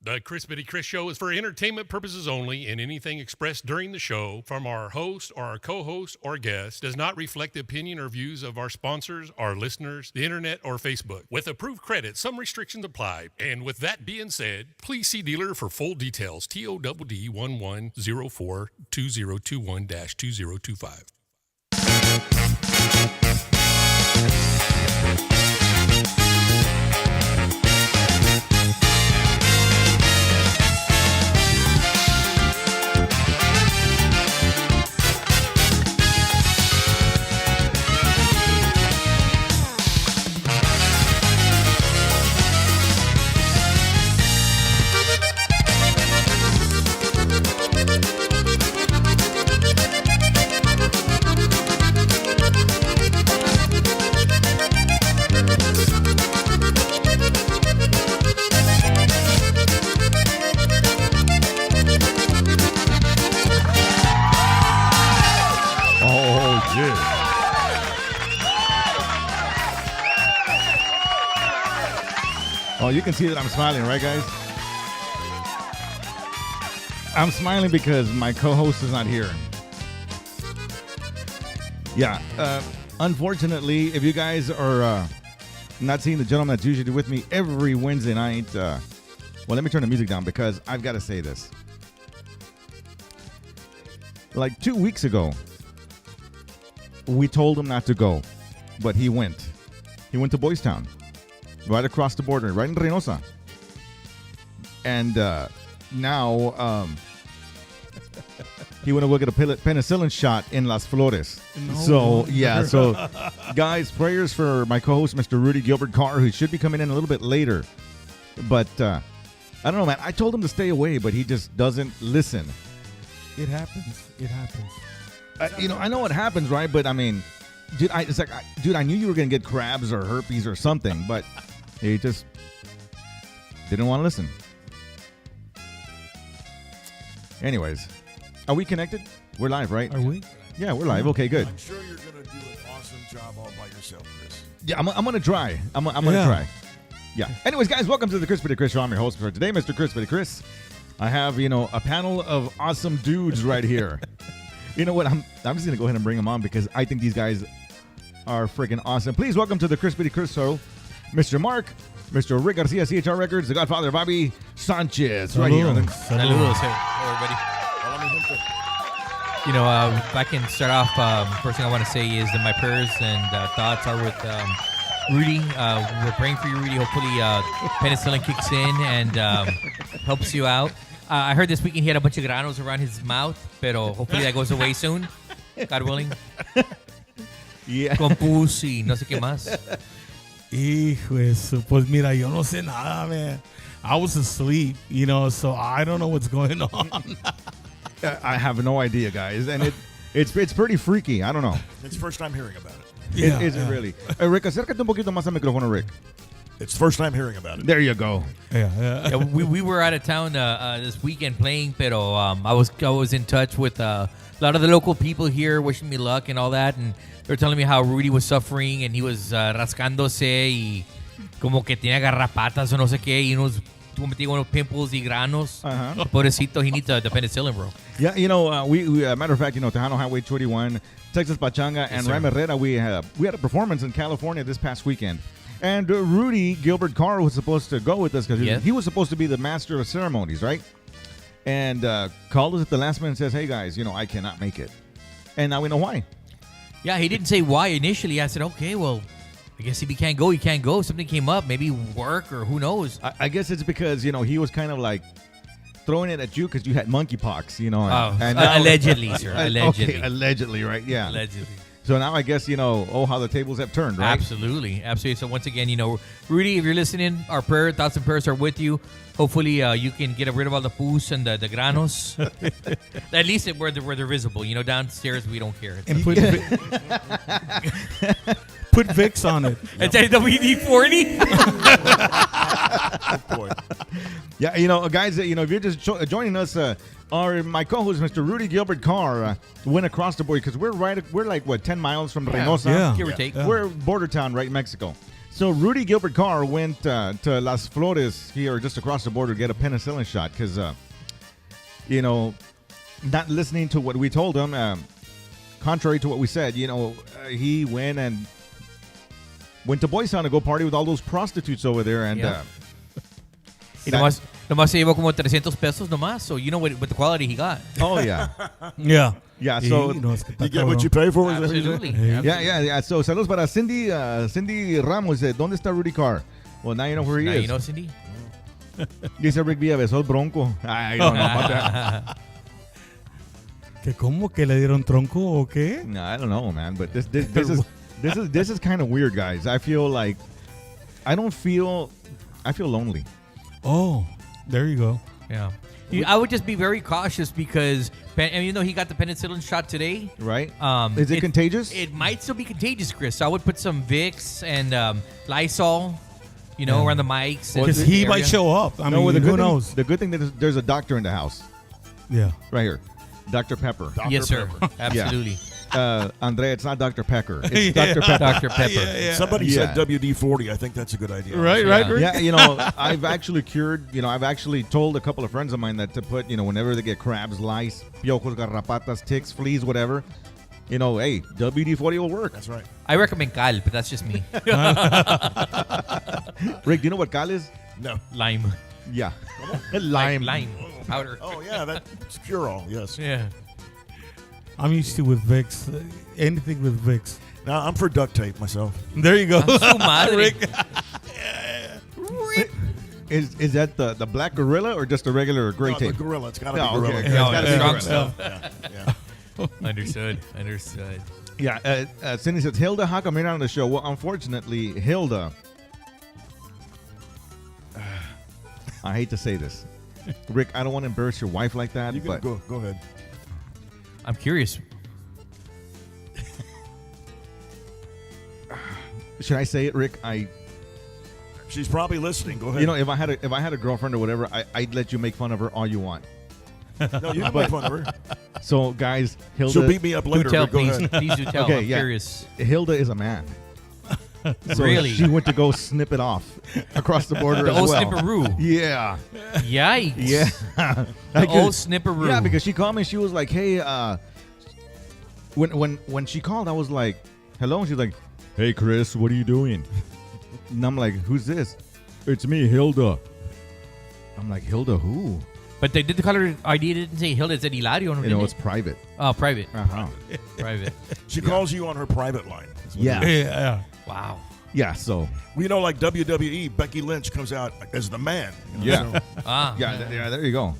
The Chrispity Chris Show is for entertainment purposes only, and anything expressed during the show from our host or our co-host or guest does not reflect the opinion or views of our sponsors, our listeners, the internet, or Facebook. With approved credit, some restrictions apply. And with that being said, please see dealer for full details. TODD 1104 2021-2025. Oh, you can see that I'm smiling, right, guys? I'm smiling because my co-host is not here. Yeah, unfortunately, if you guys are not seeing the gentleman that's usually with me every Wednesday night, well, let me turn the music down because I've got to say this. Like 2 weeks ago, we told him not to go, but he went. He went to Boys Town. Right across the border, right in Reynosa. And now he went to go get a penicillin shot in Las Flores. No. So, yeah. So, guys, prayers for my co-host, Mr. Rudy Gilbert Carr, who should be coming in a little bit later. But I don't know, man. I told him to stay away, but he just doesn't listen. It happens. It happens. I know what happens, right? But, I mean, dude, I knew you were going to get crabs or herpes or something, but he just didn't want to listen. Anyways, are we connected? We're live, right? Are we? Yeah, we're live. Okay, good. I'm sure you're going to do an awesome job all by yourself, Chris. Yeah, I'm going to try. I'm going to try. Yeah. Anyways, guys, welcome to the Chrispity Chris Show. I'm your host for today, Mr. Chrispity Chris. I have, a panel of awesome dudes right here. You know what? I'm just going to go ahead and bring them on because I think these guys are freaking awesome. Please welcome to the Chrispity Chris Show, Mr. Mark, Mr. Rick Garcia, CHR Records, the Godfather, Bobby Sanchez, right here. Saludos, everybody. If I can start off, first thing I want to say is that my prayers and thoughts are with Rudy. We're praying for you, Rudy. Hopefully, penicillin kicks in and helps you out. I heard this weekend he had a bunch of granos around his mouth, pero hopefully that goes away soon, God willing. Yeah. Con pus y no sé qué más. Hijo eso. Pues mira, yo no sé nada, man. I was asleep, so I don't know what's going on. I have no idea, guys. And it's pretty freaky. I don't know. It's the first time hearing about it. Yeah, Is it really? Rick, acércate un poquito más al micrófono, Rick. It's the first time hearing about it. There you go. Yeah, we were out of town this weekend playing, pero I was in touch with a lot of the local people here, wishing me luck and all that, and they're telling me how Rudy was suffering and he was rascándose y como que tenía garrapatas o no sé qué y unos pimples y granos. Uh-huh. Pobrecito, he needs the penicillin, bro. Yeah, we matter of fact, Tejano Highway 21, Texas Pachanga, and Ram Herrera, we had a performance in California this past weekend. And Rudy Gilbert Carr was supposed to go with us because he was supposed to be the master of ceremonies, right? And called us at the last minute and says, hey, guys, I cannot make it. And now we know why. Yeah, he didn't say why initially. I said, okay, well, I guess if he can't go, he can't go. Something came up, maybe work or who knows. I guess it's because, he was kind of like throwing it at you because you had monkeypox, And now, allegedly, sir. Allegedly. Okay, allegedly, right? Yeah. Allegedly. So now I guess, how the tables have turned, right? Absolutely. Absolutely. So once again, Rudy, if you're listening, our thoughts and prayers are with you. Hopefully you can get rid of all the pus and the granos. At least where they're visible. Downstairs we don't care. And put Vicks on it. It's a WD-40? Good point. Yeah, guys, if you're just joining us, my co-host, Mr. Rudy Gilbert Carr, went across the border because we're like 10 miles from Reynosa. Yeah. Give or take. We're border town, right, in Mexico. So Rudy Gilbert Carr went to Las Flores here, just across the border, to get a penicillin shot because, not listening to what we told him, contrary to what we said, he went to Boys Town to go party with all those prostitutes over there, and Yeah. Y nomás se llevó como 300 pesos nomás, so you know what the quality he got. oh yeah, Yeah. yeah. So Y, es que está You get what you cabrón. pay for. is that what you say? Absolutely. yeah. So saludos para Cindy Ramos. ¿Dónde está Rudy Carr? Well, now you know where he Now is. you know, Cindy? Dice Rick Villa, besó el bronco. I don't know about that. ¿Que cómo? ¿Que le dieron tronco o qué? No, I don't know, man. But this is kind of weird, guys. I feel like I feel lonely. Oh, there you go. Yeah. I would just be very cautious because, even though he got the penicillin shot today, Right? Is it contagious? It might still be contagious, Chris. So I would put some Vicks and Lysol, around the mics. Because he might show up. I mean, well, who knows? The good thing that there's a doctor in the house, Yeah. right here, Dr. Pepper. Yes, sir. Pepper. Absolutely. Andrea, it's not Dr. Pecker. It's Dr. Pepper. Dr. Pepper. Somebody Yeah. said WD-40. I think that's a good idea. Right, Yeah. Rick? Yeah, I've actually I've actually told a couple of friends of mine that to put, whenever they get crabs, lice, piojos, garrapatas, ticks, fleas, whatever, hey, WD-40 will work. That's right. I recommend Cal, but that's just me. Rick, do you know what cal is? No. Lime. Yeah. Lime. Lime powder. Oh, yeah, that's cure-all, yes. Yeah. Oh. I'm used to with Vicks. Anything with Vicks. Now, I'm for duct tape myself. There you go. Su madre. Is that the black gorilla or just a regular gray No, the tape? gorilla. It's got to Oh, be gorilla. okay. No, It's gotta be strong gorilla. stuff. Yeah. Understood. Yeah. Cindy says, Hilda, how come you're not on the show? Well, unfortunately, Hilda, I hate to say this. Rick, I don't want to embarrass your wife like that, You can but go ahead. I'm curious. should I say it, Rick? She's probably listening. Go ahead. If I had a girlfriend or whatever, I'd let you make fun of her all you want. No, you can make fun of her. So, guys, Hilda, She'll beat me up Do later. tell, but go please. ahead. Please do tell. Okay, I'm yeah. curious. Hilda is a man. So Really? she went to go snip it off across the border The as old well. snipperoo. Yeah. Yikes. Yeah. The old snipperoo. Yeah, because she called me. She was like, "Hey, when she called, I was like, hello." And she's like, "Hey, Chris, what are you doing?" And I'm like, "Who's this?" "It's me, Hilda." I'm like, "Hilda who?" But they did the color ID. Didn't say Hilda. It said Hilario. It's private. Oh, private. Uh-huh. Private. She calls you on her private line. That's what Yeah. it is. Yeah. Wow. Yeah. So We know, like WWE, Becky Lynch comes out as the man. Yeah. So, Ah. yeah, there you go.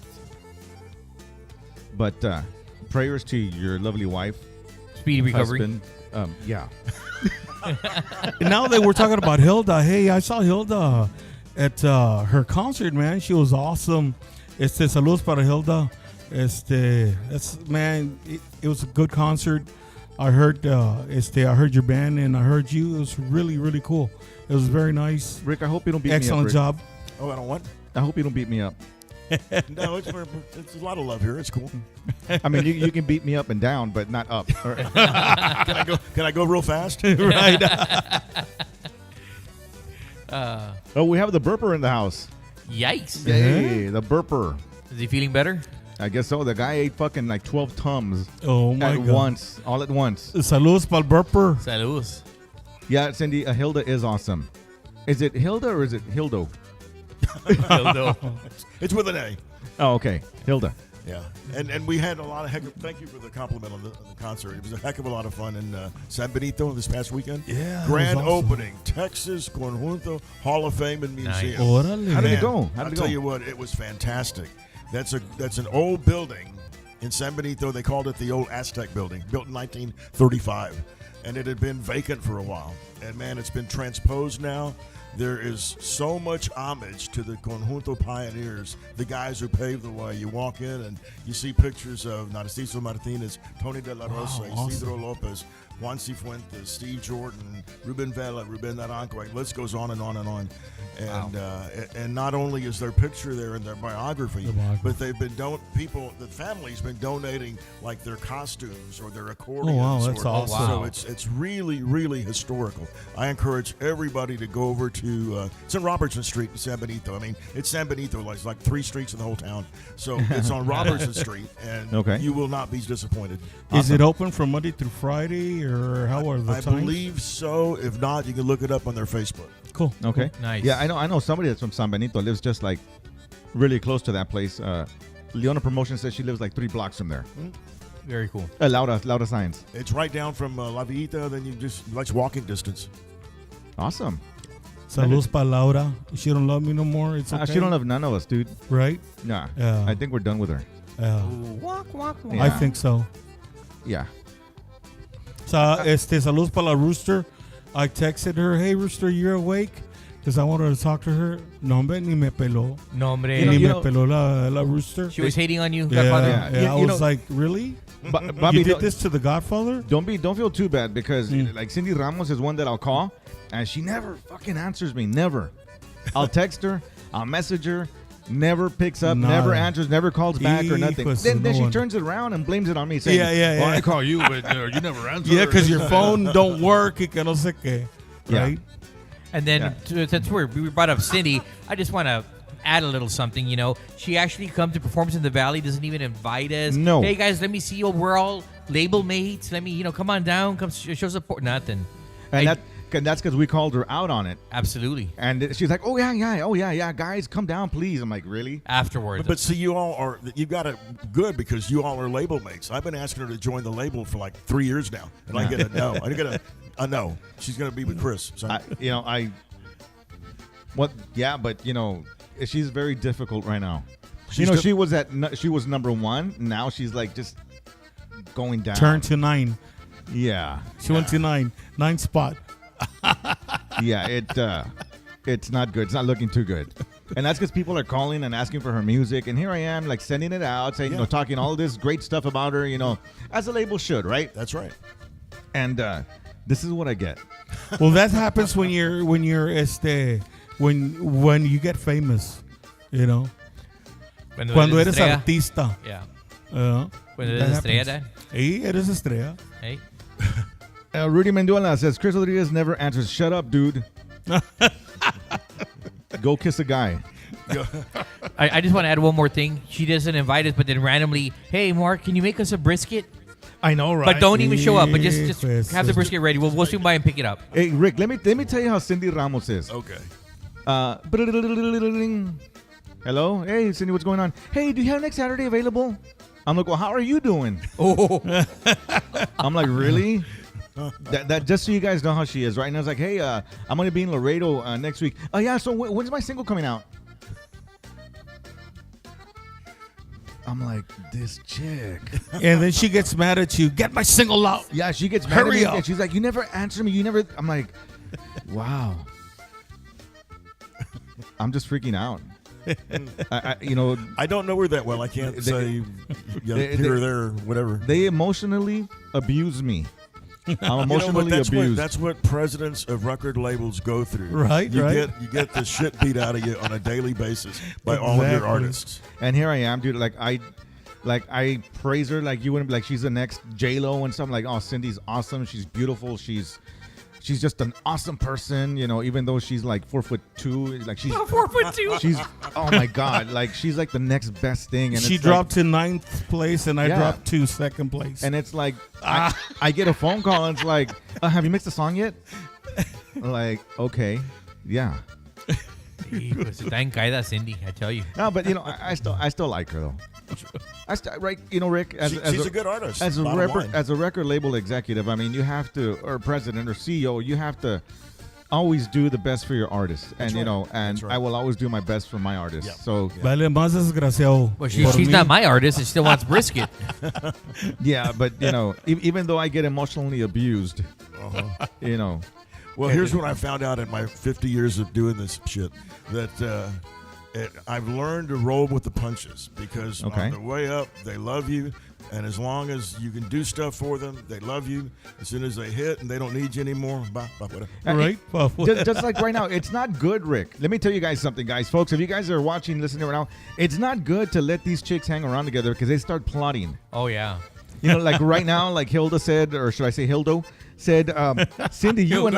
But prayers to your lovely wife, Speedy recovery. husband. Yeah. Now that we're talking about Hilda, hey, I saw Hilda at her concert, man. She was awesome. Saludos para Hilda. Man, it was a good concert. I heard your band and I heard you. It was really, really cool. It was very nice. Rick, I hope you don't beat me up. Excellent Rick. job. oh, I don't want. I hope you don't beat me up. No, it's a lot of love here. It's cool. I mean, you can beat me up and down, but not up. Can I go real fast? Right. Oh, we have the burper in the house. Yikes. Yay, the burper. Is he feeling better? I guess so. The guy ate fucking like 12 Tums Oh, my at God. once, all at once. Saludos para el burper. Saludos. Yeah, Cindy, Hilda is awesome. Is it Hilda or is it Hildo? Hildo. It's with an A. Oh, okay. Hilda. Yeah, and we had a lot of thank you for the compliment on the concert. It was a heck of a lot of fun in San Benito this past weekend. Yeah, it Grand was awesome. opening, Texas Conjunto Hall of Fame and Museum. Órale. How did Man, it go? How I'll did it tell go? you what, it was fantastic. That's an old building in San Benito. They called it the old Aztec building, built in 1935, and it had been vacant for a while. And man, it's been transposed now. There is so much homage to the Conjunto pioneers, the guys who paved the way. You walk in and you see pictures of Narciso Martinez, Tony de la Rosa, Wow, Isidro Lopez, Juan Cifuentes, Steve Jordan, Ruben Vela, Ruben Naranjo. The list goes on and on and on. And and not only is their picture there in their biography, but they've been the family's been donating like their costumes or their accordions. Oh, wow, that's awesome. So it's really, really historical. I encourage everybody to go over to it's on Robertson Street in San Benito. I mean, it's San Benito, it's like 3 streets in the whole town. So it's on Robertson Street, and you will not be disappointed. Is it open from Monday through Friday, or how are the I times? believe so. If not, you can look it up on their Facebook. Cool. Okay. Nice. Yeah, I know somebody that's from San Benito lives just like really close to that place. Leona Promotion says she lives like 3 blocks from there. Very cool. Laura Science. It's right down from La Villita. Then you just like walking distance. Awesome. Saludos pa Laura. She don't love me no more. It's okay. She don't love none of us, dude. Right? Nah. Yeah. I think we're done with her. Yeah. Walk, walk, walk. Yeah. I think so. Yeah. Saludos pa la Rooster. I texted her, hey, Rooster, you're awake? Because I wanted to talk to her. No, hombre, ni me peló. No, hombre. Ni me peló la Rooster. She was hating on you, Yeah, Godfather. yeah. I You was know- like, really? Bobby, You did this to the Godfather? don't feel too bad because like Cindy Ramos is one that I'll call and she never fucking answers me. Never. I'll text her, I'll message her, never picks up, Nada. never answers, never calls back or nothing. Hijos Then de she no turns it around and blames it on me, saying, Yeah. "Well, I call you, but you never answer." Yeah, because your phone don't work. Y que no sé qué. Yeah. Right? And then since we brought up Cindy, I just want to add a little something. You know, she actually comes to Performance in the Valley, doesn't even invite us. No. Hey guys, let me see you. We're all label mates. Let me, come on down. Come show support. Nothing. And that's because we called her out on it. Absolutely. And she's like, "Oh yeah, guys, come down, please." I'm like, "Really?" Afterwards. But see, you've got it good because you all are label mates. I've been asking her to join the label for like 3 years now, and I get a no. I get a no. She's going to be with Chris. So. She's very difficult right now. She's She was number 1. Now she's like just going down. Turn to 9. Yeah, She went to 9. 9 spot. yeah. It's not good. It's not looking too good. And that's because people are calling and asking for her music. And here I am, like sending it out, saying, talking all this great stuff about her, as a label should, right? That's right. And this is what I get. Well, that happens when when you get famous, Cuando eres estrella. artista. Yeah. That When eres estrella, happens. Dad. Hey, eres estrella. Hey. Rudy Mendola says, Chris Rodriguez never answers. Shut up, dude. Go kiss a guy. I just want to add one more thing. She doesn't invite us, but then randomly, hey, Mark, can you make us a brisket? I know, right? But don't even show up. But just Yes, have the brisket ready. We'll swing by and pick it up. Hey, Rick, let me tell you how Cindy Ramos is. Okay. Hello? Hey, Cindy, what's going on? Hey, do you have next Saturday available? I'm like, well, how are you doing? Oh, I'm like, really? That just so you guys know how she is, right? And I was like, hey, I'm going to be in Laredo next week. Oh, yeah, so when's my single coming out? I'm like, this chick. And then she gets mad at you. Get my single out. Yeah, she gets mad at Hurry me. up. And she's like, you never answer me. You never. I'm like, wow. I'm just freaking out. I don't know her that well. I can't say here or there, whatever. They emotionally abuse me. I'm emotionally abused. That's what presidents of record labels go through. Right, you right. You get the shit beat out of you on a daily basis by all of your Exactly. artists. And here I am, dude. I praise her like you wouldn't be like she's the next J-Lo and something like, oh, Cindy's awesome. She's beautiful. She's just an awesome person, even though she's like 4'2", like she's 4'2". she's oh my god, like she's like the next best thing. And She it's dropped to 9th place, and I Yeah. dropped to 2nd place. like, and it's like I get a phone call and it's like, have you mixed the song yet? Like, okay, yeah. Pues está en caída, Cindy, I tell you. No, but I still like her though. Right, Rick, She's a good artist. as a bottom line. record label executive, I mean, you have to, or president or CEO, you have to always do the best for your artist, and right. and That's right. I will always do my best for my artist. Yeah. So Vale más desgraciado. Well, Por she's mí. not my artist. She still wants brisket. yeah, but even though I get emotionally abused, Well, here's what I found out in my 50 years of doing this shit, that I've learned to roll with the punches because Okay. on the way up, they love you. And as long as you can do stuff for them, they love you. As soon as they hit and they don't need you anymore, bye, whatever. Right? just like right now, it's not good, Rick. Let me tell you guys something, guys. Folks, if you guys are watching, listening right now, it's not good to let these chicks hang around together because they start plotting. Oh yeah. You know, like right now, like Hilda said, or should I say Hildo, said, Cindy, you and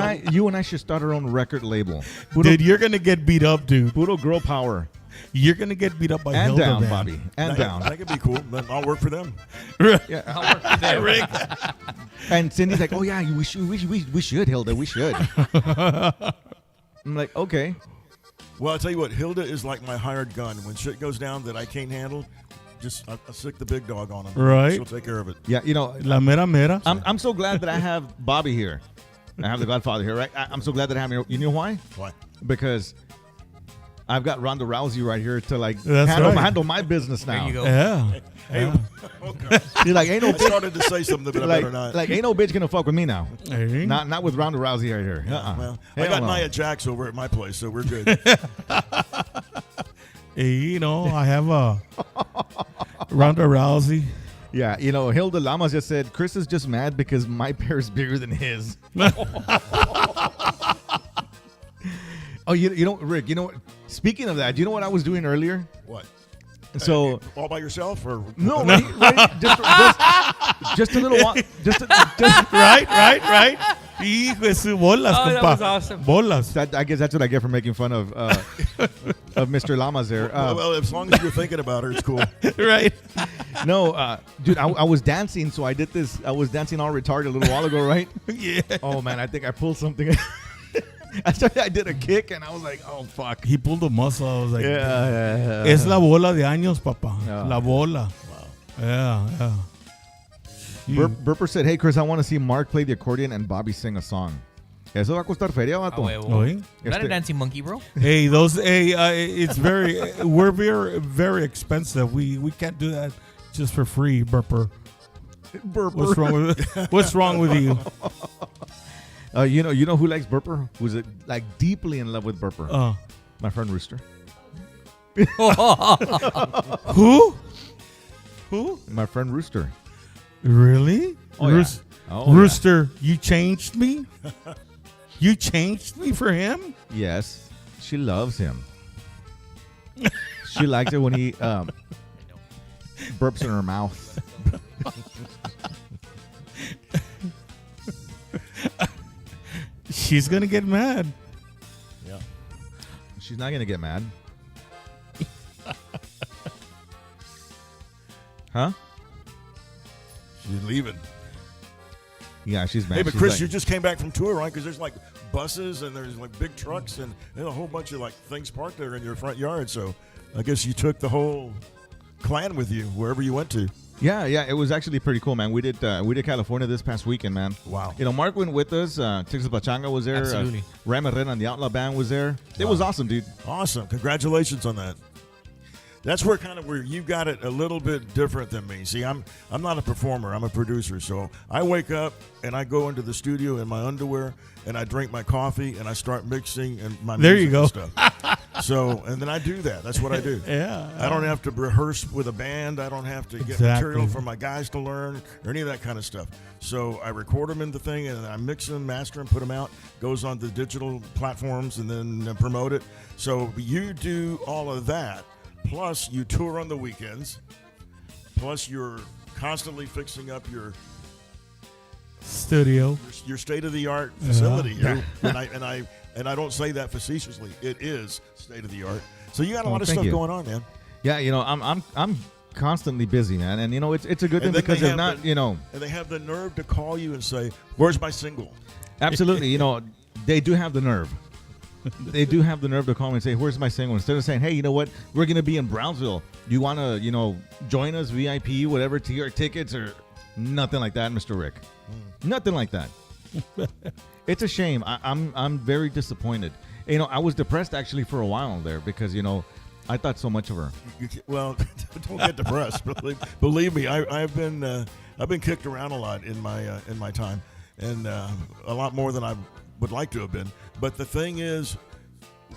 I should start our own record label. Dude, you're going to get beat up, dude. Puro girl power. You're going to get beat up by And Hilda, down, man. Bobby. And down. That could be cool. Then I'll work for them. Yeah. Rick. And Cindy's like, oh, yeah, we should, Hilda. We should. I'm like, okay. Well, I'll tell you what, Hilda is like my hired gun. When shit goes down that I can't handle, I'll stick the big dog on him. Right. She'll take care of it. Yeah, you know, La mera mera. I'm so glad that I have Bobby here. I have the Godfather here, right? I'm so glad that I have him. You know why? Why? Because I've got Ronda Rousey right here to like That's right. handle my business now. There you go. Yeah. Hey, okay. He's like, ain't no I bitch, started to say something, but I better not. like ain't no bitch gonna fuck with me now. Hey. Not with Ronda Rousey right here. Well, I Hell got no. Nia Jax over at my place, so we're good. Hey, you know, I have a Ronda Rousey. Yeah, you know, Hilda Lamas just said Chris is just mad because my pair is bigger than his. Oh, you know, Rick. You know what? Speaking of that, do you know what I was doing earlier? What? So All by yourself, or no, just a little while. Just Right. Hijo de su bolas, Oh, that compa. was awesome. Bolas. that, I guess that's what I get for making fun of Mr. Lamas there. well, as long as you're thinking about her, it's cool. Right. No, dude, I was dancing, so I did this. I was dancing all retarded a little while ago, right? Yeah. Oh man, I think I pulled something. I did a kick, and I was like, "Oh fuck!" He pulled a muscle. I was like, Yeah. Es la bola de años, papá. Yeah. La bola. Wow. Yeah. Burper said, "Hey Chris, I want to see Mark play the accordion and Bobby sing a song." Eso va a costar feria, vato. Oye. Is that a dancing monkey, bro? Hey, it's we're very, very expensive. We can't do that just for free, Burper. What's wrong with you? You know who likes Burper? Who's like deeply in love with Burper? My friend Rooster. Who? My friend Rooster. Really? Oh, yeah. Oh, Rooster, you changed me? You changed me for him? Yes, she loves him. She likes it when he burps in her mouth. She's going to get mad. Yeah. She's not gonna get mad. Huh? She's leaving. Yeah, she's mad. Hey, but She's Chris, like- you just came back from tour, right? Because there's like buses and there's like big trucks and there's a whole bunch of like things parked there in your front yard. So I guess you took the whole clan with you wherever you went to. Yeah, it was actually pretty cool, man. We did California this past weekend, man. Wow. You know, Mark went with us. Texas Pachanga was there. Absolutely. Ram Herrera and the Outlaw Band was there. It was awesome, dude. Awesome. Congratulations on that. That's where you got it a little bit different than me. See, I'm not a performer. I'm a producer. So I wake up and I go into the studio in my underwear and I drink my coffee and I start mixing and my There music you go. and stuff. So, and then I do that. That's what I do. Yeah. I don't have to rehearse with a band. I don't have to get Exactly. material for my guys to learn or any of that kind of stuff. So I record them in the thing and I mix them, master them, put them out, goes on the digital platforms and then promote it. So you do all of that. Plus, you tour on the weekends. Plus, you're constantly fixing up your Studio. state-of-the-art facility here. And I don't say that facetiously. It is state-of-the-art. So you got a lot of thank stuff you. going on, man. Yeah, you know, I'm constantly busy, man, and you know it's a good thing And then because they if have not, the- you know, And they have the nerve to call you and say, "Where's my single?" absolutely, you know, they do have the nerve. They do have the nerve to call me and say, "Where's my single?" Instead of saying, "Hey, you know what? We're gonna be in Brownsville. Do you want to, you know, join us VIP, whatever, to your tickets or nothing like that, Mr. Rick? Nothing like that." It's a shame. I'm very disappointed. You know, I was depressed actually for a while there because you know I thought so much of her. Well, don't get depressed. Believe me, I've been kicked around a lot in my time, and a lot more than I would like to have been. But the thing is,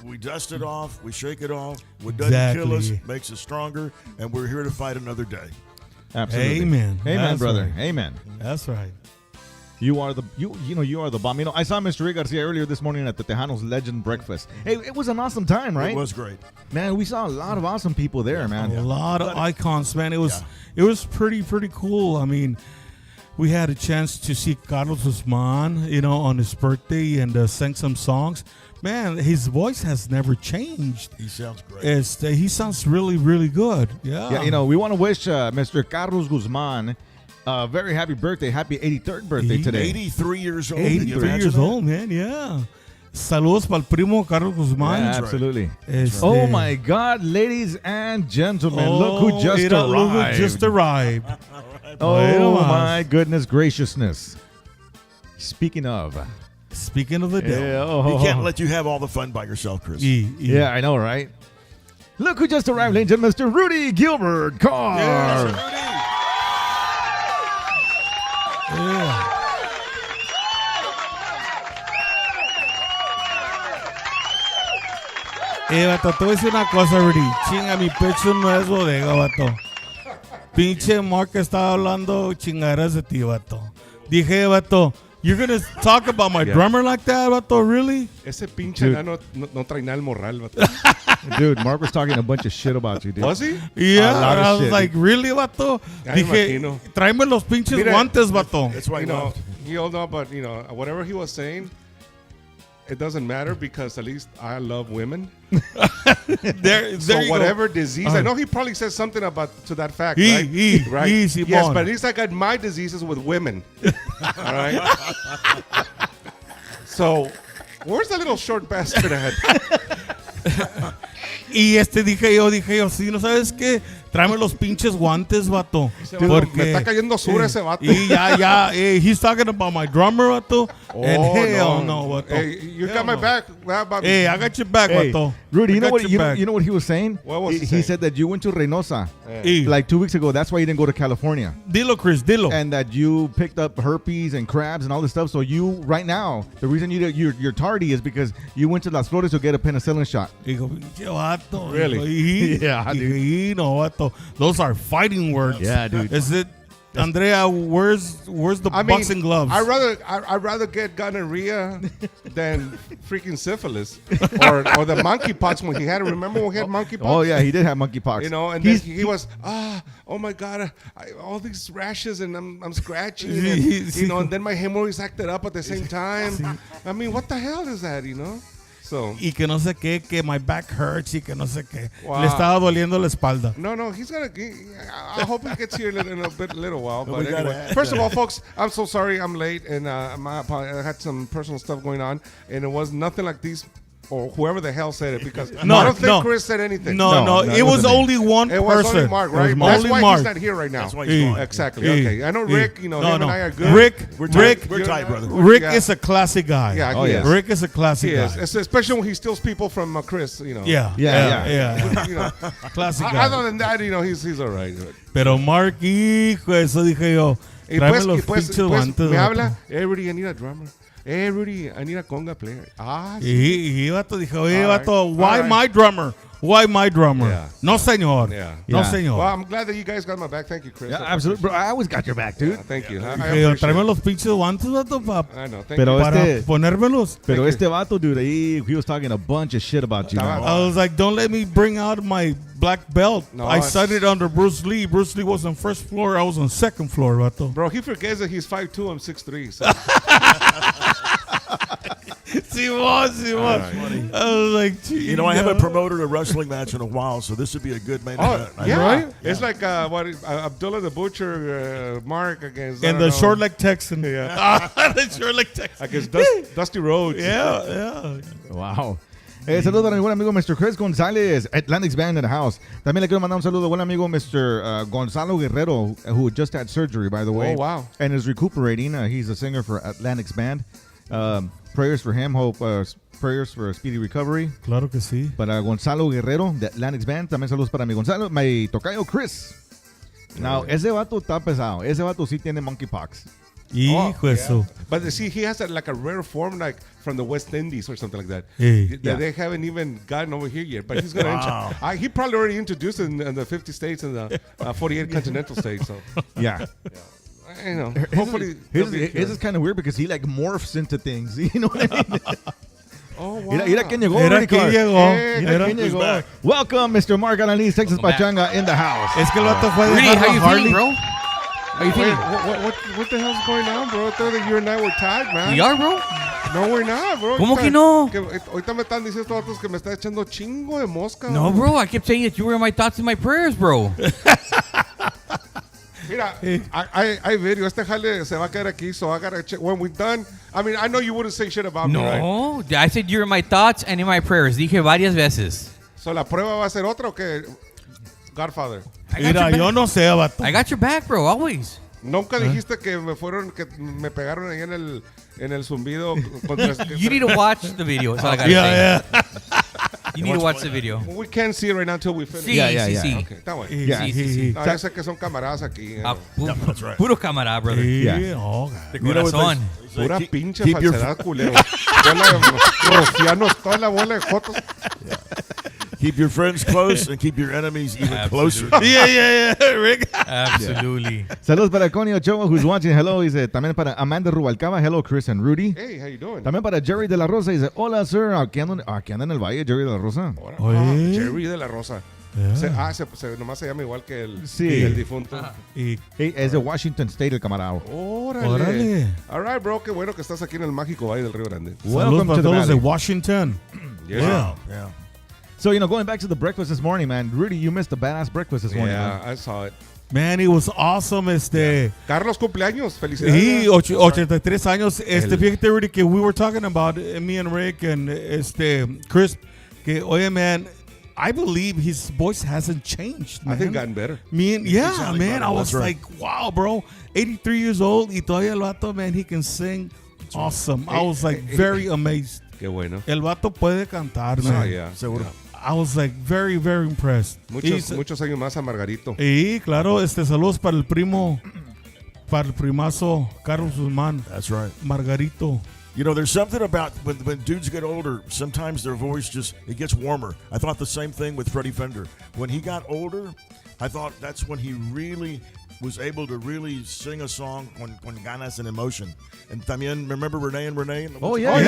We dust it off, we shake it off. What doesn't kill us Exactly. makes us stronger, and we're here to fight another day. Absolutely. Amen. Amen, That's brother. right. Amen. That's right. You are the you are the bomb. I saw Mr. Rick Garcia earlier this morning at the Tejanos Legend Breakfast. Hey, it was an awesome time, right? It was great. Man, we saw a lot of awesome people there, man. A lot of icons, man. It was pretty cool. I mean, we had a chance to see Carlos Guzman, on his birthday and sang some songs. Man, his voice has never changed. He sounds great. He sounds really good. Yeah. Yeah, we want to wish Mr. Carlos Guzman a very happy birthday, happy 83rd birthday today. 83 years old. Can you 83 imagine years that? old, man. Yeah. Saludos para el primo Carlos Guzman. Yeah, absolutely. Este- Oh my God, ladies and gentlemen, look who just mira, arrived. look who just arrived. Oh Bueno, my goodness graciousness. Speaking of, Speaking of the devil. He can't let you have all the fun by yourself, Chris. yeah, I know, right? Look who just arrived, ladies and gentlemen, Mr. Rudy Gilbert Carr. Yeah. Vato, te voy a decir una cosa, Rudy. Chinga, mi pecho no es bodega, vato. Pinche Mark estaba hablando chingaderas de ti, vato. Dije, vato, you're gonna talk about my drummer like that, vato? Really? Ese pinche Dude. enano no trae nada el morral, vato. Dude, Mark was talking a bunch of shit about you, dude. ¿Oh, sí? Yeah, A lot of I was shit. like, really, vato? Ya me Dije, imagino. tráeme los pinches Mira, guantes, vato. That's why You he know, left. he all know, but, whatever he was saying, it doesn't matter because at least I love women. There So you go. whatever disease, I know he probably said something to that fact, right? Right? Easy, Yes, Bon. but at least I got my diseases with women. All right? So, where's that little short bastard at? Y dije yo, si no sabes qué, tráeme los pinches guantes, vato. Me está cayendo sur ese vato. Y ya, he's talking about my drummer, vato. And Oh, hell no, vato. Hey, you Hell got my no. back. How about Hey, I got your back, Hey, vato. Rudy, I you know got what your you know, back. you know what he was saying? What was he He saying? said that you went to Reynosa Hey, like 2 weeks ago. That's why you didn't go to California. dilo, Chris, dilo. And that you picked up herpes and crabs and all this stuff. So you, right now, the reason you're tardy is because you went to Las Flores to get a penicillin shot. Digo, pinche vato. Really? Digo, Yeah, dije, no, vato. Those are fighting words. Yeah, dude. Is it, Andrea, where's the boxing gloves? I'd rather get gonorrhea than freaking syphilis or the monkeypox when he had it. Remember when he had monkeypox? Oh yeah, he did have monkeypox. And then he was oh my god, all these rashes and I'm scratching, and, and then my hemorrhoids acted up at the same time. I mean, what the hell is that, So Y que no sé qué, que my back hurts y que no sé qué. Wow. Le estaba doliendo la espalda. no, he's gonna. I hope he gets here in a little while. But we gotta anyway, add first of all, folks, I'm so sorry I'm late, and my apologies. I had some personal stuff going on, and it was nothing like these or whoever the hell said it because I don't think Chris said anything. No, No, it it was wasn't me. only one It person. was only Mark, right? It was That's only why Mark. he's not here right now. That's why he's gone. Exactly. Eh, Okay. I know eh. Rick. Him and I are good. Rick, We're tight. We're you're tight, not- brother. Rick Yeah. is a classic guy. Yeah, Oh, he yes. is. Rick is a classic He guy. is. Especially when he steals people from Chris. Yeah. Yeah. You know. Classic guy. Other than that, he's all right. Pero Mark, hijo, eso dije yo. Y Tráeme los pues, pinches guantes. me vato. habla, hey Rudy, I need a drummer. Hey Rudy, I need a conga player. Sí. Y vato dijo, oye, All right. vato, why All right. my drummer? Why my drummer? Yeah. No, señor. Yeah. No, Yeah. señor. Well, I'm glad that you guys got my back. Thank you, Chris. Yeah, absolutely, bro. I always got your back, dude. Yeah, thank you. I Dije yo, appreciate tráeme it. los pinches guantes, vato, I know. Thank Pero you. para este- ponérmelos. Pero you. este vato, dude, he was talking a bunch of shit about you. man. I was like, don't let me bring out my black belt. No, I it's- studied under Bruce Lee. Bruce Lee was on first floor. I was on second floor, vato. Bro, he forgets that he's 5'2", I'm 6'3". So. Simón. I was like, I haven't promoted a wrestling match in a while, so this would be a good main Oh, event. yeah. Right? It's like Abdullah the Butcher, Mark against... I And don't the know, short leg Texan. Yeah. The short leg Texan. Against Dusty Rhodes. Yeah. Wow. Saludos a mi buen amigo Mr. Chris Gonzalez, Atlantic's Band in the house. También le quiero mandar un saludo a buen amigo Mr. Gonzalo Guerrero, who just had surgery, by the way. Oh, wow. And is recuperating. He's a singer for Atlantic's Band. Prayers for him. Hope prayers for a speedy recovery. Claro que sí. Para Gonzalo Guerrero de Atlantic's Band. También saludos para mi Gonzalo, mi tocayo Chris. Now, ese vato está pesado. Ese vato sí tiene monkeypox. Hijo de su. But see, he has like a rare form, like from the West Indies or something like that. Yeah. That they haven't even gotten over here yet. But he's gonna. He probably already introduced it in the 50 states and the 48 continental states. So Yeah. you know, hopefully. His is kind of weird because he like morphs into things. You know what I mean? Oh wow. Mira quién llegó. Era Ricky que Clark. llegó. Mira quién llegó. Welcome, Mr. Mark Alanis, Texas Welcome back. Pachanga in the house. Es que el vato fue de Rudy, how you Harley. feeling, bro? How you Wait, feeling? what the hell's going on, bro? I thought that you and I were tagged, man. We are, bro. No, we're not, bro. ¿Cómo que no? Ahorita me están diciendo estos vatos que me está echando chingo de mosca. No, bro. I kept saying that you were in my thoughts and my prayers, bro. Mira, I video. Este jale se va a quedar aquí, so I gotta check. When we're done, I mean, I know you wouldn't say shit about me, right? No, I said you're in my thoughts and in my prayers. Dije varias veces. So, ¿la prueba va a ser otra o qué? Godfather. Mira, yo no sé, vato. I got your back, bro. Always. Nunca dijiste que me pegaron ahí en el zumbido contra You need to watch the video. That's all I gotta say. Yeah. You need to watch the video. We can't see it right now until we finish. Sí, Yeah. sí. Okay, está bueno. Yeah. Sí. No, yo sé que son camaradas aquí. Ah, That's right. Puro cámara, brother. Yeah. Oh, God. De You know what corazón. they Pura say, pinche keep your- falsedad, culero. Bola de rocianos, toda la bola de jotos. Keep your friends close and keep your enemies even closer. Yeah, Rick. Absolutely. Saludos para Connie Ochoa, who's watching. Hello. Dice también para Amanda Rubalcaba. Hello, Chris and Rudy. Hey, how you doing? También para Jerry de la Rosa. Dice, hola, sir. Aquí anda en el valle, Jerry de la Rosa. Oye. Jerry de la Rosa. Yeah. Nomás se llama igual que Sí. el difunto. Y Hey, es de Washington State, el camarada. Órale. All right, bro. Qué bueno que estás aquí en el mágico Valle del Río Grande. saludos Welcome para to the todos de valley. Washington. Yeah. Yeah. So, going back to the breakfast this morning, man. Rudy, you missed a badass breakfast this morning, Yeah, man. I saw it. Man, it was awesome. Carlos cumpleaños. Y Felicidades. 83 años. Fíjate, Rudy, que we were talking about me and Rick and Chris. Que, oye, man, I believe his voice hasn't changed, man. I think gotten better. Yeah, sounding man. better. I was That's right. like, wow, bro. 83 years old. Y todavía el vato, man, he can sing. Awesome. I was like very amazed. Qué bueno. El vato puede cantar, Ah, man. yeah. Seguro. I was like very, very impressed. Muchos años más a Margarito. Y claro, saludos para el primazo Carlos Guzmán, That's right. Margarito. You know, there's something about when dudes get older, sometimes their voice it gets warmer. I thought the same thing with Freddie Fender. When he got older, I thought that's when he really was able to really sing a song con ganas and emotion. And también, remember Renee and Renee? Oh, yeah.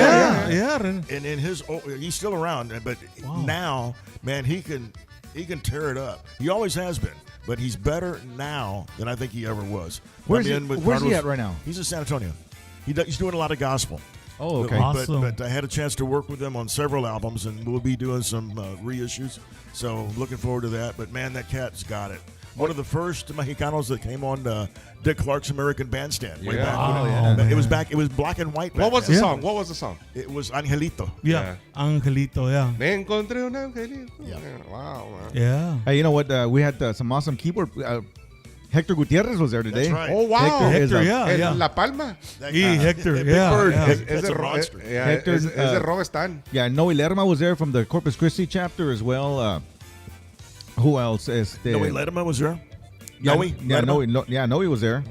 Yeah. And in he's still around, but now, man, he can tear it up. He always has been, but he's better now than I think he ever was. Where's he Carlos- at right now? He's in San Antonio. He's doing a lot of gospel. Oh, okay. Awesome. But I had a chance to work with them on several albums, and we'll be doing some reissues. So looking forward to that. But man, that cat's got it. One of the first Mexicanos that came on Dick Clark's American Bandstand. Way Yeah. back. Oh, yeah. It was back. It was black and white. What back was the then. song? What was the song? It was Angelito. Yeah. Angelito, yeah. Me encontré un angelito. Yeah. Wow, man. Yeah. Hey, you know what? We had some awesome keyboard. Hector Gutierrez was there today. That's right. Oh, wow. Hector is Hector, a- yeah. En La Palma. That Y guy. Hector, Big yeah. Bird. yeah. That's a monster. Yeah, Hector's, es de Rob Stan. Yeah, Noe Lerma was there from the Corpus Christi chapter as well. Who else? Noe Letterman was there. Yeah, Noe? yeah, Letterman? Noe was there.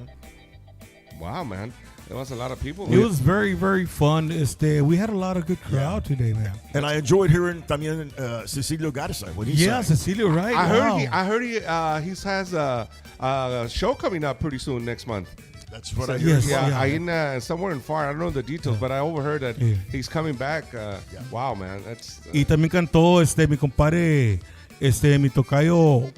Wow, man. There was a lot of people. It was very, very fun. We had a lot of good crowd today, man. And I enjoyed hearing también Cecilio Garza when he Yeah, sang. Cecilio, right? I Wow. heard he has a show coming up pretty soon next month. That's what I heard. Yes. Yeah, Yeah. ahí en, somewhere in far. I don't know the details, but I overheard that Yeah. he's coming back. Wow, man. That's Y también cantó mi compadre, mi tocayo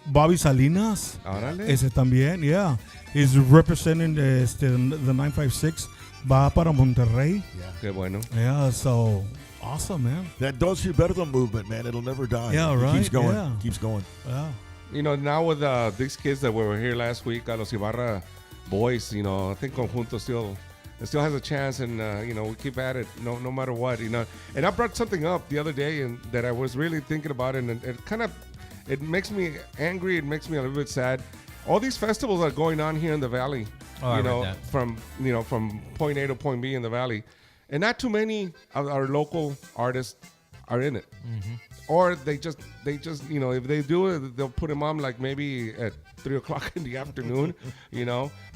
Bobby Salinas. órale. Ese también, yeah. He's representing the 956. Va para Monterrey. Qué bueno. Yeah, so awesome, man. That Dos Gilberto movement, man, it'll never die. Yeah, It right, keeps going. yeah. Keeps going. Yeah. You know, now with these kids that were here last week, Los Ibarra boys, you know, I think Conjunto still has a chance, and we keep at it no matter what, you know. And I brought something up the other day, and that I was really thinking about, and it makes me angry. It makes me a little bit sad. All these festivals are going on here in the valley, Oh, I read that. from point A to point B in the valley, and not too many of our local artists are in it. Or they just if they do it, they'll put them on like maybe at 3 o'clock in the afternoon,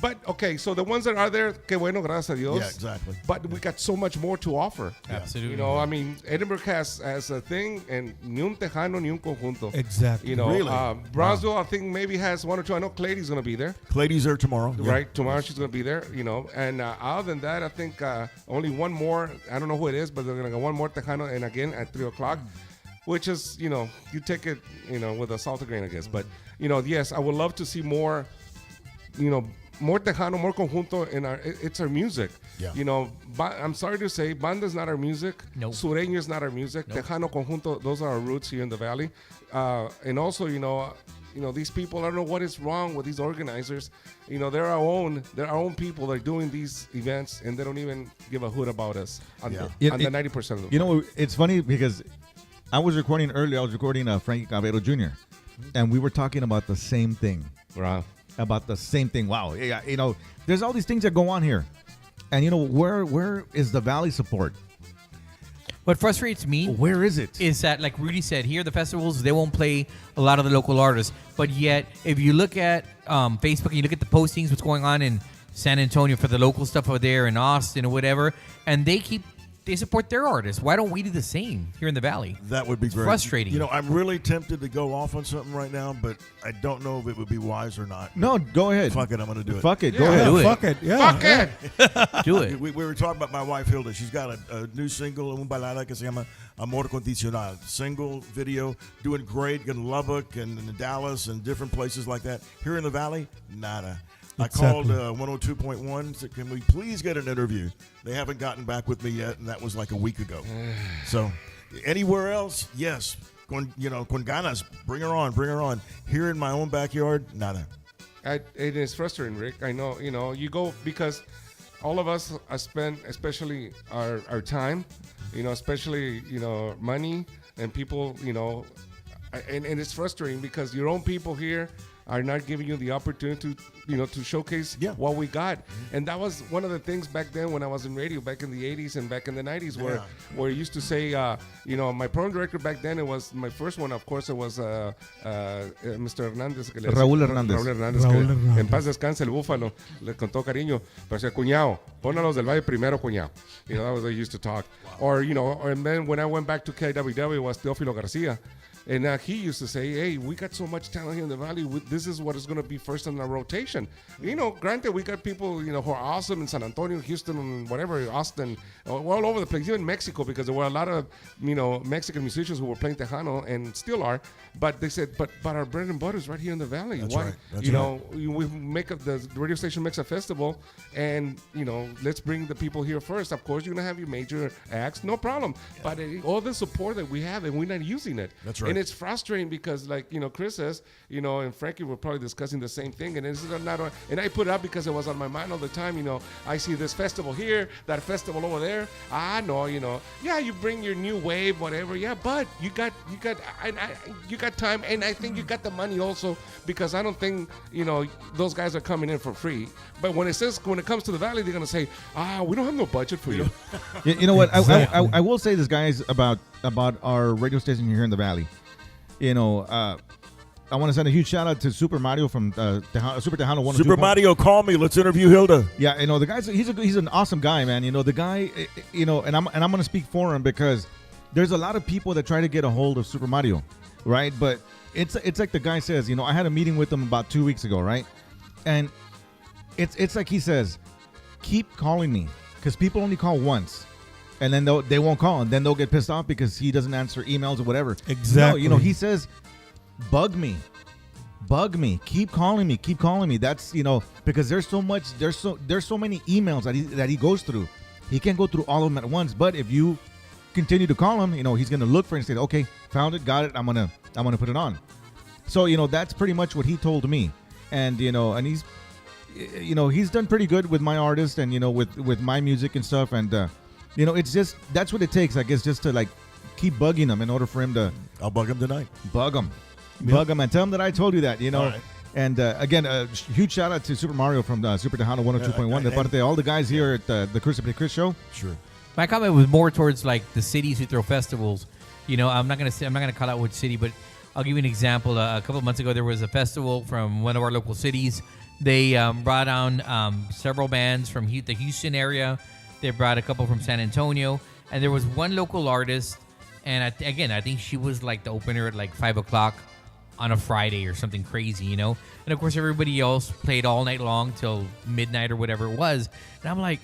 But okay, so the ones that are there, que bueno, gracias a Dios. Yeah, exactly. But we got so much more to offer. Absolutely. I mean, Edinburgh has a thing, and ni un tejano, ni un conjunto. Exactly. Really? Brownsville, I think maybe has one or two. I know Clady's going to be there. Clady's there tomorrow. Yeah. Right, tomorrow she's going to be there, And other than that, I think only one more. I don't know who it is, but they're going to go one more Tejano, and again at 3 o'clock, which is, you take it, with a salt of grain, I guess. But, yes, I would love to see more, more Tejano, more conjunto in it's our music. Yeah. I'm sorry to say, banda is not our music. Nope. Sureño is not our music. Nope. Tejano, conjunto, those are our roots here in the valley. And also, these people, I don't know what is wrong with these organizers. They're our own people that are doing these events, and they don't even give a hoot about us on the 90% of them. It's funny because I was recording earlier. I was recording Frankie Cabero Jr. And we were talking about the same thing. Right. About the same thing. Wow. Yeah, there's all these things that go on here. And where is the Valley support? What frustrates me, Where is it? is that, like Rudy said, here the festivals, they won't play a lot of the local artists. But yet, if you look at Facebook and you look at the postings, what's going on in San Antonio for the local stuff over there in Austin or whatever, and they support their artists. Why don't we do the same here in the Valley? That would be great. Frustrating. I'm really tempted to go off on something right now, but I don't know if it would be wise or not. No, go ahead. Fuck it, I'm going to do it. Fuck it. Go Yeah. ahead. Do it. Fuck it. Yeah. Fuck it! Do it. We were talking about my wife Hilda. She's got a new single, un balada que se llama Amor Condicional. Single video, doing great in Lubbock and in Dallas and different places like that. Here in the Valley, nada. Exactly. I called 102.1. Said, can we please get an interview? They haven't gotten back with me yet, and that was like a week ago. So, anywhere else, yes. Con ganas, bring her on. Here in my own backyard, nada. It is frustrating, Rick. I know, you go because all of us spend, especially our time, especially, money and people, and it's frustrating because your own people here are not giving you the opportunity to showcase what we got. And that was one of the things back then when I was in radio, back in the 80s and back in the 90s, where it used to say, my program director back then, it was my first one, of course, it was Mr. Hernández. Raúl Hernández. Raúl Hernández, Raúl que Hernández. en paz descanse el búfalo, con todo cariño. Pero decía, cuñado, pon a los del Valle primero, cuñado. That was how they used to talk. Or, and then when I went back to KWW, it was Teófilo Garcia. And he used to say, hey, we got so much talent here in the Valley. This is what is going to be first in our rotation. Granted, we got people, who are awesome in San Antonio, Houston, whatever, Austin, all over the place, even Mexico, because there were a lot of, Mexican musicians who were playing Tejano and still are. But they said, but our bread and butter is right here in the Valley. That's Why? right. That's we make the radio station makes a festival, and, let's bring the people here first. Of course, you're going to have your major acts, no problem. Yeah. But all the support that we have, and we're not using it. That's right. And it's frustrating because, like, Chris says, and Frankie were probably discussing the same thing. And it's not, and I put it up because it was on my mind all the time. I see this festival here, that festival over there. No, yeah, you bring your new wave, whatever. Yeah, but you got time, and I think you got the money also, because I don't think those guys are coming in for free. But when it comes to the Valley, they're gonna say, we don't have no budget for you. You know what? I will say this, guys, about our radio station here in the Valley. I want to send a huge shout out to Super Mario from Super Tejano 102. Super Mario, call me. Let's interview Hilda. Yeah, the guy's he's an awesome guy, man. The guy, and I'm going to speak for him because there's a lot of people that try to get a hold of Super Mario, right? But it's like the guy says, I had a meeting with him about 2 weeks ago, right? And it's like he says, keep calling me, because people only call once. And then they won't call, and then they'll get pissed off because he doesn't answer emails or whatever. Exactly. No, he says, bug me, keep calling me. That's because there's so many emails that he goes through. He can't go through all of them at once. But if you continue to call him, he's gonna look for it and say, okay, found it, got it. I'm gonna put it on. So that's pretty much what he told me, and and he's done pretty good with my artist and with my music and stuff, and. It's just, that's what it takes, I guess, just to like keep bugging him in order for him to. I'll bug him tonight. Bug him, and tell him that I told you that, All right. And again, a huge shout out to Super Mario from Super Tejano 102.1. De parte de all the guys here at the Chrispity Chris show. Sure. My comment was more towards like the cities who throw festivals. I'm not gonna call out which city, but I'll give you an example. A couple of months ago, there was a festival from one of our local cities. They brought on several bands from the Houston area. They brought a couple from San Antonio, and there was one local artist. And I think she was like the opener at like 5 o'clock on a Friday or something crazy, And of course, everybody else played all night long till midnight or whatever it was. And I'm like,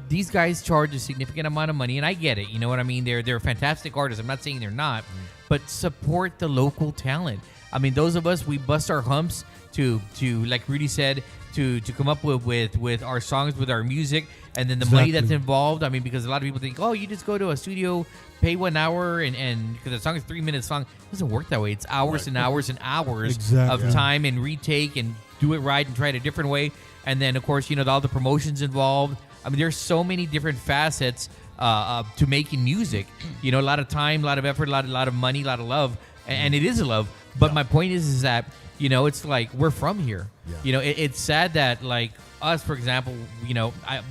these guys charge a significant amount of money, and I get it. You know what I mean? They're fantastic artists. I'm not saying they're not, but support the local talent. I mean, those of us, we bust our humps to like Rudy said, to come up with our songs, with our music, and then the money that's involved. I mean, because a lot of people think, oh, you just go to a studio, pay 1 hour, and because the song is 3 minutes long, it doesn't work that way. It's hours and hours and hours of time and retake and do it right and try it a different way. And then, of course, all the promotions involved. I mean, there's so many different facets to making music. A lot of time, a lot of effort, a lot of money, a lot of love, and it is a love. But my point is that it's like we're from here. Yeah. It's sad that like us, for example,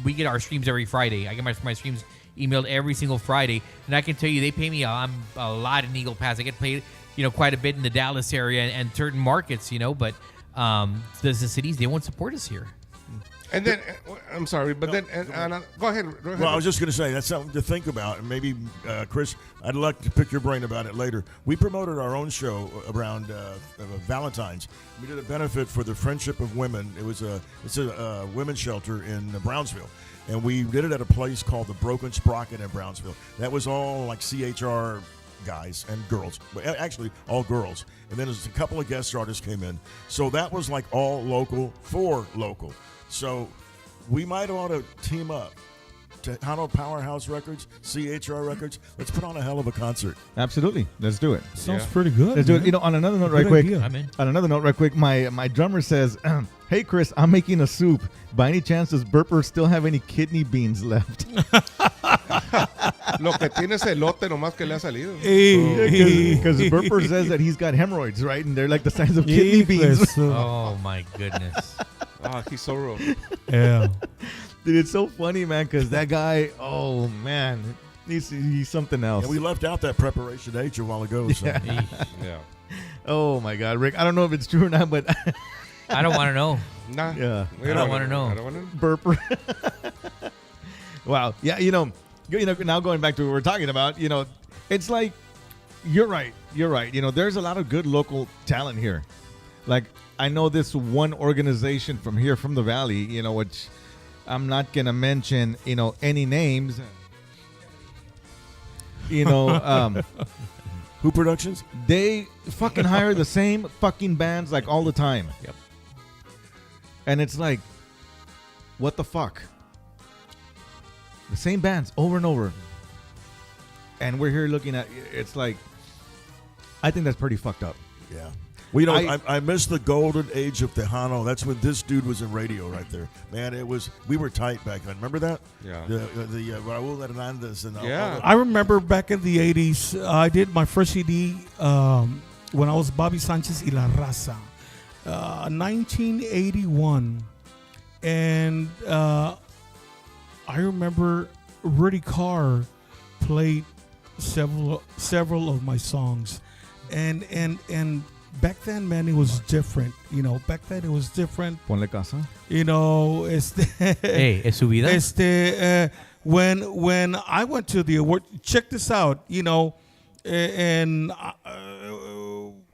we get our streams every Friday. I get my streams emailed every single Friday, and I can tell you they pay me a lot in Eagle Pass. I get paid quite a bit in the Dallas area and certain markets. But the cities, they won't support us here. And then, I'm sorry, but then, go ahead. Well, I was just going to say, that's something to think about. And maybe, Chris, I'd like to pick your brain about it later. We promoted our own show around Valentine's. We did a benefit for the Friendship of Women. It's a women's shelter in Brownsville. And we did it at a place called the Broken Sprocket in Brownsville. That was all like CHR guys and girls, but actually all girls. And then there's a couple of guest artists came in. So that was like all local for local. So we might ought to team up. Tejano Powerhouse Records, CHR Records. Let's put on a hell of a concert. Absolutely. Let's do it. Sounds pretty good. Let's do it. On another note, right quick. Idea. I'm in. On another note, right quick. My drummer says, "Hey Chris, I'm making a soup. By any chance, does Burper still have any kidney beans left?" Lo que tiene es elote nomás que le ha salido. Because Burper says that he's got hemorrhoids, right? And they're like the size of kidney beans. Oh my goodness. He's so real. Yeah. Dude, it's so funny, man, because that guy, oh, man, he's something else. Yeah, we left out that preparation H a while ago. So. Yeah. Oh, my God, Rick. I don't know if it's true or not, but I don't want to know. Nah. Yeah. I don't want to know. I don't want to. Burper. Wow. Yeah, now going back to what we're talking about, it's like, you're right. There's a lot of good local talent here. Like, I know this one organization from here, from the Valley, which I'm not going to mention, any names. Who Productions? They fucking hire the same fucking bands like all the time. Yep. And it's like, what the fuck? The same bands over and over. And we're here looking at, it's like, I think that's pretty fucked up. Yeah. Well, I miss the golden age of Tejano. That's when this dude was in radio right there. Man, we were tight back then. Remember that? Yeah. The Raul Hernandez and all that. I remember back in the 80s, I did my first CD when I was Bobby Sanchez y La Raza, 1981. And I remember Rudy Carr played several of my songs. And back then, man, it was different. Back then it was different. Ponle casa. Hey, es su vida. When I went to the award, check this out, and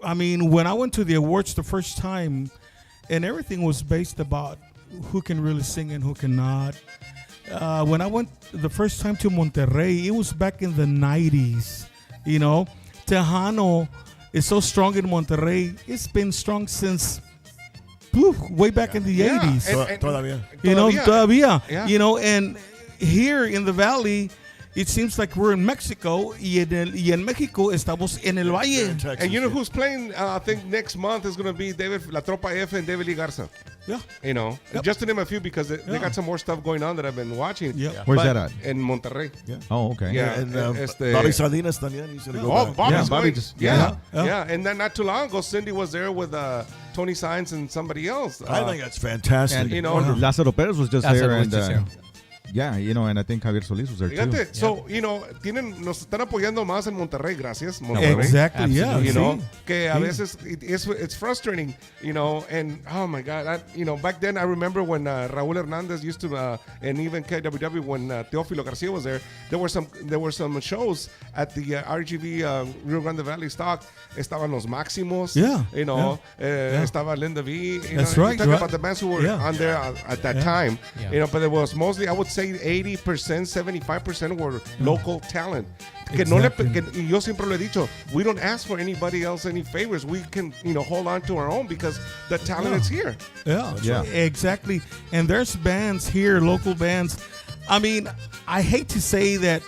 I mean, when I went to the awards the first time, and everything was based about who can really sing and who cannot. When I went the first time to Monterrey, it was back in the 90s. Tejano is so strong in Monterrey. It's been strong since way back in the 80s. Todavía. Todavía. Yeah. And here in the Valley, it seems like we're in Mexico, y en México estamos en el Valle. And you know who's playing? I think next month is going to be La Tropa F and David Lee Garza. Yeah. Yep. Just to name a few, because they got some more stuff going on that I've been watching. Yeah. Where's that at? In Monterrey. Yeah. Oh, okay. Yeah. And Bobby Sardinas también. He's going to go back. Bobby's Bobby going. Yeah. And then not too long ago, Cindy was there with Tony Sainz and somebody else. I think that's fantastic. And Lázaro Pérez was just there. And Yeah, and I think Javier Solis was there too. Fíjate, so, nos están apoyando más en Monterrey, gracias, Monterrey. Exactly, yeah. You know, sí. que a veces it's frustrating, and oh my God, back then I remember when Raúl Hernandez used to, and even KWW when Teófilo Garcia was there were some shows at the RGV Rio Grande Valley stock. Estaban los Máximos, estaba Linda V. That's right. Talking about the bands who were on there at that time, but it was mostly, I would say 80%, 75% were local talent. Y yo siempre lo he dicho, we don't ask for anybody else any favors. We can, hold on to our own because the talent is here. Yeah, exactly. And there's bands here, local bands. I mean, I hate to say that,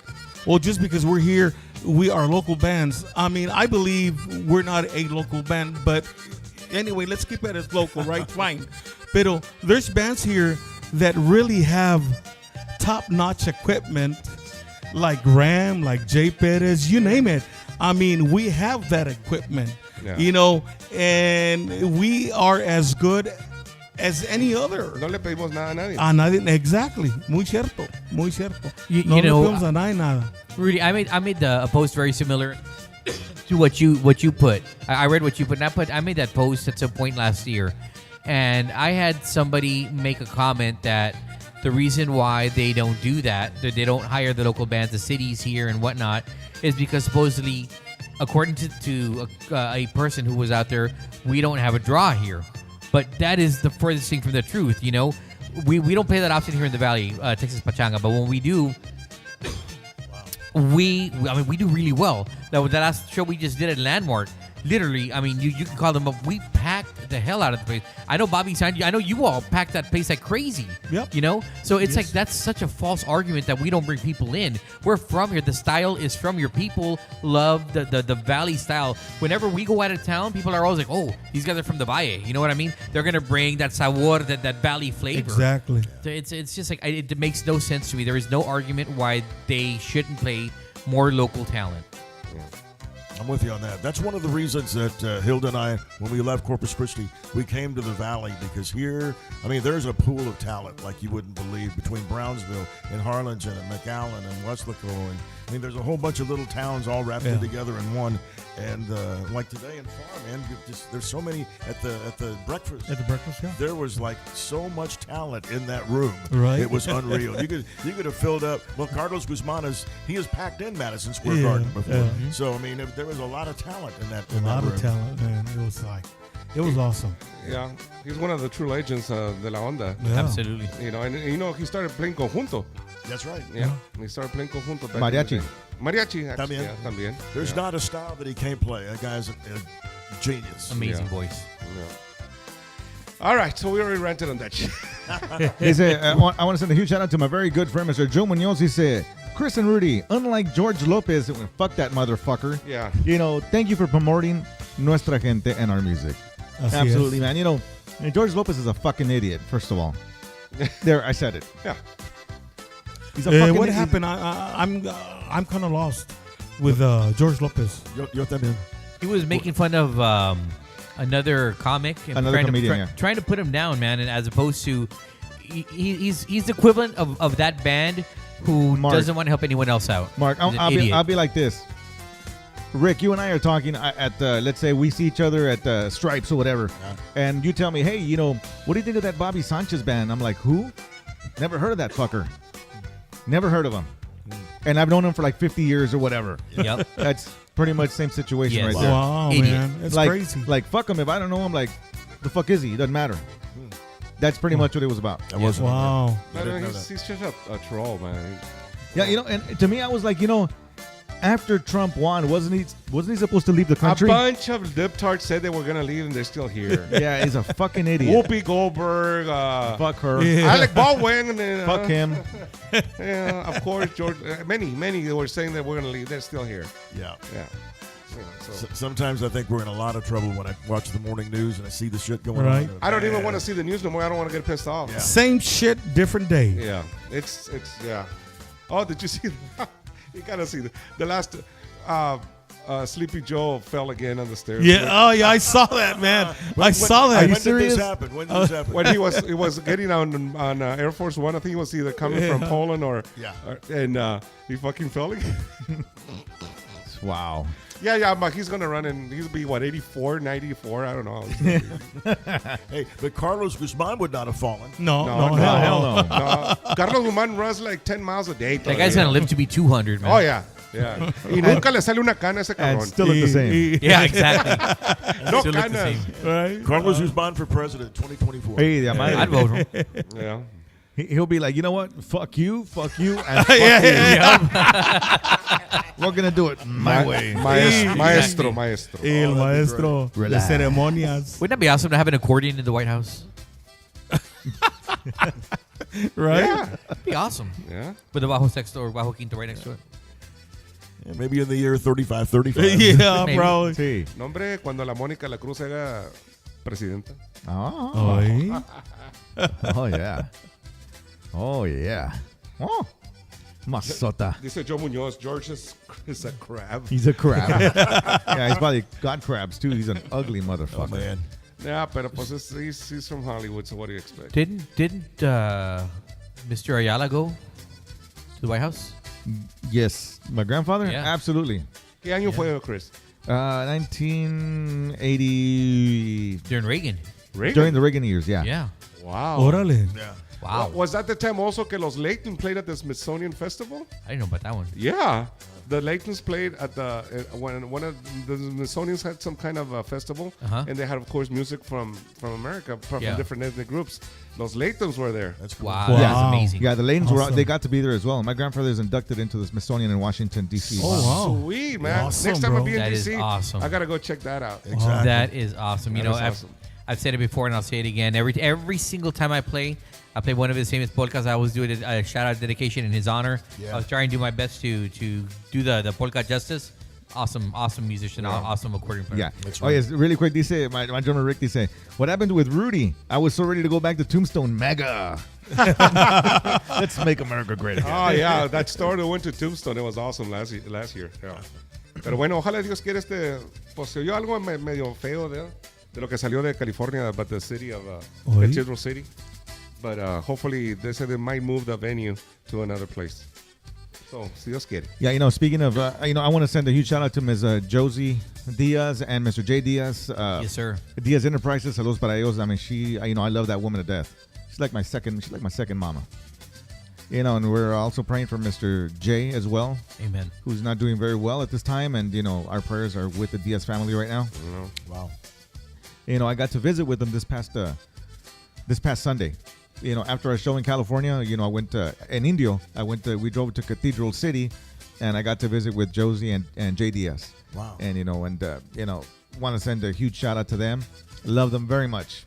well, just because we're here, we are local bands. I mean, I believe we're not a local band, but anyway, let's keep it as local, right? Fine. Pero there's bands here that really have top-notch equipment, like Ram, like Jay Perez, you name it. I mean, we have that equipment, and we are as good as any other. No le pedimos nada a nadie. A nadie, exactly. Muy cierto. No le pedimos a nadie nada. Rudy, I made a post very similar to what you put. I read what you put, and I made that post at some point last year, and I had somebody make a comment that the reason why they don't do that they don't hire the local bands, the cities here and whatnot, is because supposedly, according to a person who was out there, we don't have a draw here. But that is the furthest thing from the truth. We don't play that option here in the Valley, Texas Pachanga. But when we do, we do really well. The last show we just did at Landmark, literally, I mean, you can call them up. We packed the hell out of the place. I know Bobby signed you. I know you all packed that place like crazy. Yep. So it's like that's such a false argument that we don't bring people in. We're from here. The style is from here. People love the Valley style. Whenever we go out of town, people are always like, "Oh, these guys are from the Valle." You know what I mean? They're gonna bring that sabor, that Valley flavor. Exactly. It's just like it makes no sense to me. There is no argument why they shouldn't play more local talent. I'm with you on that. That's one of the reasons that Hilda and I, when we left Corpus Christi, we came to the Valley because here, I mean, there's a pool of talent like you wouldn't believe between Brownsville and Harlingen and McAllen and Westlaco. And I mean, there's a whole bunch of little towns all wrapped in together in one. And like today in Farm, man, there's so many at the breakfast. At the breakfast, yeah. There was like so much talent in that room. Right. It was unreal. You could have filled up. Well, Carlos Guzman he has packed in Madison Square Garden before. Yeah. So I mean, there was a lot of talent in that. A lot of talent, man. It was awesome. Yeah, he's one of the true legends de la onda. Yeah. Absolutely. And he started playing conjunto. That's right. Yeah, he started playing conjunto. Back Mariachi. in the day. Mariachi, actually. También. Yeah, también. There's not a style that he can't play. That guy's a genius. Amazing Yeah. voice. Yeah. All right, so we already ranted on that shit. I want to send a huge shout out to my very good friend, Mr. Joe Munoz. He said, Chris and Rudy, unlike George Lopez, fuck that motherfucker. Yeah. Thank you for promoting nuestra gente and our music. Así Absolutely, es. man. George Lopez is a fucking idiot, first of all. There, I said it. Yeah. He's a fucking What idiot. happened? I'm kind of lost with George Lopez. Yo también. He was making fun of another comic and Another comedian, trying to put him down, man, and as opposed to he's the equivalent of that band who Mark. doesn't want to help anyone else out. Mark, He's an I'll idiot. be like this. Rick, you and I are talking at let's say we see each other at Stripes or whatever, and you tell me, hey, what do you think of that Bobby Sanchez band? I'm like, who? Never heard of that fucker. Never heard of him. And I've known him for like 50 years or whatever. Yep. That's pretty much same situation Yes. right there. Wow, Idiot. man, that's like, crazy. Like, fuck him. If I don't know him, like, the fuck is he? He doesn't matter. That's pretty much what it was about. That wasn't. Wow. I didn't know He's just a troll, man. Yeah, and to me, I was like, after Trump won, wasn't he supposed to leave the country? A bunch of libtards said they were gonna leave, and they're still here. Yeah, he's a fucking idiot. Whoopi Goldberg, Fuck her. Yeah. Alec Baldwin, and, Fuck him. Yeah, of course, George. Many they were saying that we're gonna leave. They're still here. Yeah. Yeah. So Sometimes I think we're in a lot of trouble when I watch the morning news and I see the shit going Right. on. I don't even want to see the news no more. I don't want to get pissed off. Yeah. Same shit, different day. Yeah, it's yeah. Oh, did you see? You gotta see the last. Sleepy Joe fell again on the stairs. Yeah. Oh, yeah. I saw that, man. I saw that. When did this happen? When did this happen? When he was getting on Air Force One, I think he was either coming from Poland or and he fucking fell again. Wow. Yeah, but he's gonna run and he'll be what 84, 94, I don't know. Hey, but Carlos Guzman would not have fallen. No, Hell no. No, Carlos Guzman runs like 10 miles a day. That guy's gonna live to be 200, man. Oh yeah. Y nunca le sale una cana a ese And cabrón. still look the same. Yeah, exactly. No Still look the canas. same. Right? Carlos Guzman for president, 2024. Hey, the madre. I'd vote him. Yeah. He'll be like, you know what? Fuck you, and fuck you. We're gonna do it my way. Maestro. El maestro de Relax. ceremonias. Wouldn't that be awesome to have an accordion in the White House? Right? Yeah. That'd be awesome. Yeah. With the Bajo Sexto or Bajo Quinto right next to it. Yeah, maybe in the year 35. Yeah, Maybe. bro. Sí. No, hombre, cuando la Mónica La Cruz haga presidenta. Oh. Oye. Oh yeah. Oh yeah. Oh. Masota. Dice Joe Muñoz, George is a crab. He's a crab. Yeah, he's probably got crabs too. He's an ugly motherfucker. Oh, man. Yeah, pero pues he's from Hollywood, so what do you expect? Didn't Mr. Ayala go to the White House? Yes. My grandfather? Yeah. Absolutely. ¿Qué año fue, Chris? 1980. During Reagan. Reagan? During the Reagan years, yeah. Yeah. Wow. Órale. Yeah. Wow. Was that the time also que los Layton played at the Smithsonian Festival? I didn't know about that one. Yeah. The Laytons played at the when one of the Smithsonians had some kind of a festival, and they had, of course, music from America, from different ethnic groups. Los Laytons were there. That's cool. Wow. Wow. That's amazing. Yeah, the Laytons Awesome. they got to be there as well. My grandfather is inducted into the Smithsonian in Washington, D.C. Oh, wow. Sweet, man. Awesome, Next time bro. I'll be in That is DC, awesome. I gotta go check that out. Exactly. That is awesome. You That know, is awesome. I've said it before and I'll say it again. Every single time I play one of his famous polkas. I always do it a shout out dedication in his honor. Yeah. I was trying to do my best to do the polka justice. Awesome musician, awesome accordion player. Yeah. That's Oh, right. yes. Really quick, dice, my drummer Rick dice, what happened with Rudy? I was so ready to go back to Tombstone Mega. Let's make America great again. Oh, yeah. That store that went to Tombstone, it was awesome last year. Yeah. Pero bueno, ojalá Dios quiera pues se oyó algo medio feo de lo que salió de California, about the city of Cathedral City. But hopefully they said they might move the venue to another place. So, si Dios quiere. Yeah, speaking of, I want to send a huge shout out to Ms. Josie Diaz and Mr. J. Diaz. Yes, sir. Diaz Enterprises, saludos para ellos. I mean, I love that woman to death. She's like my second mama. And we're also praying for Mr. J as well, Amen. who's not doing very well at this time. And, our prayers are with the Diaz family right now. Wow. I got to visit with them this past Sunday. After our show in California, I went in Indio. We drove to Cathedral City, and I got to visit with Josie and J. Diaz. Wow. And want to send a huge shout out to them. Love them very much.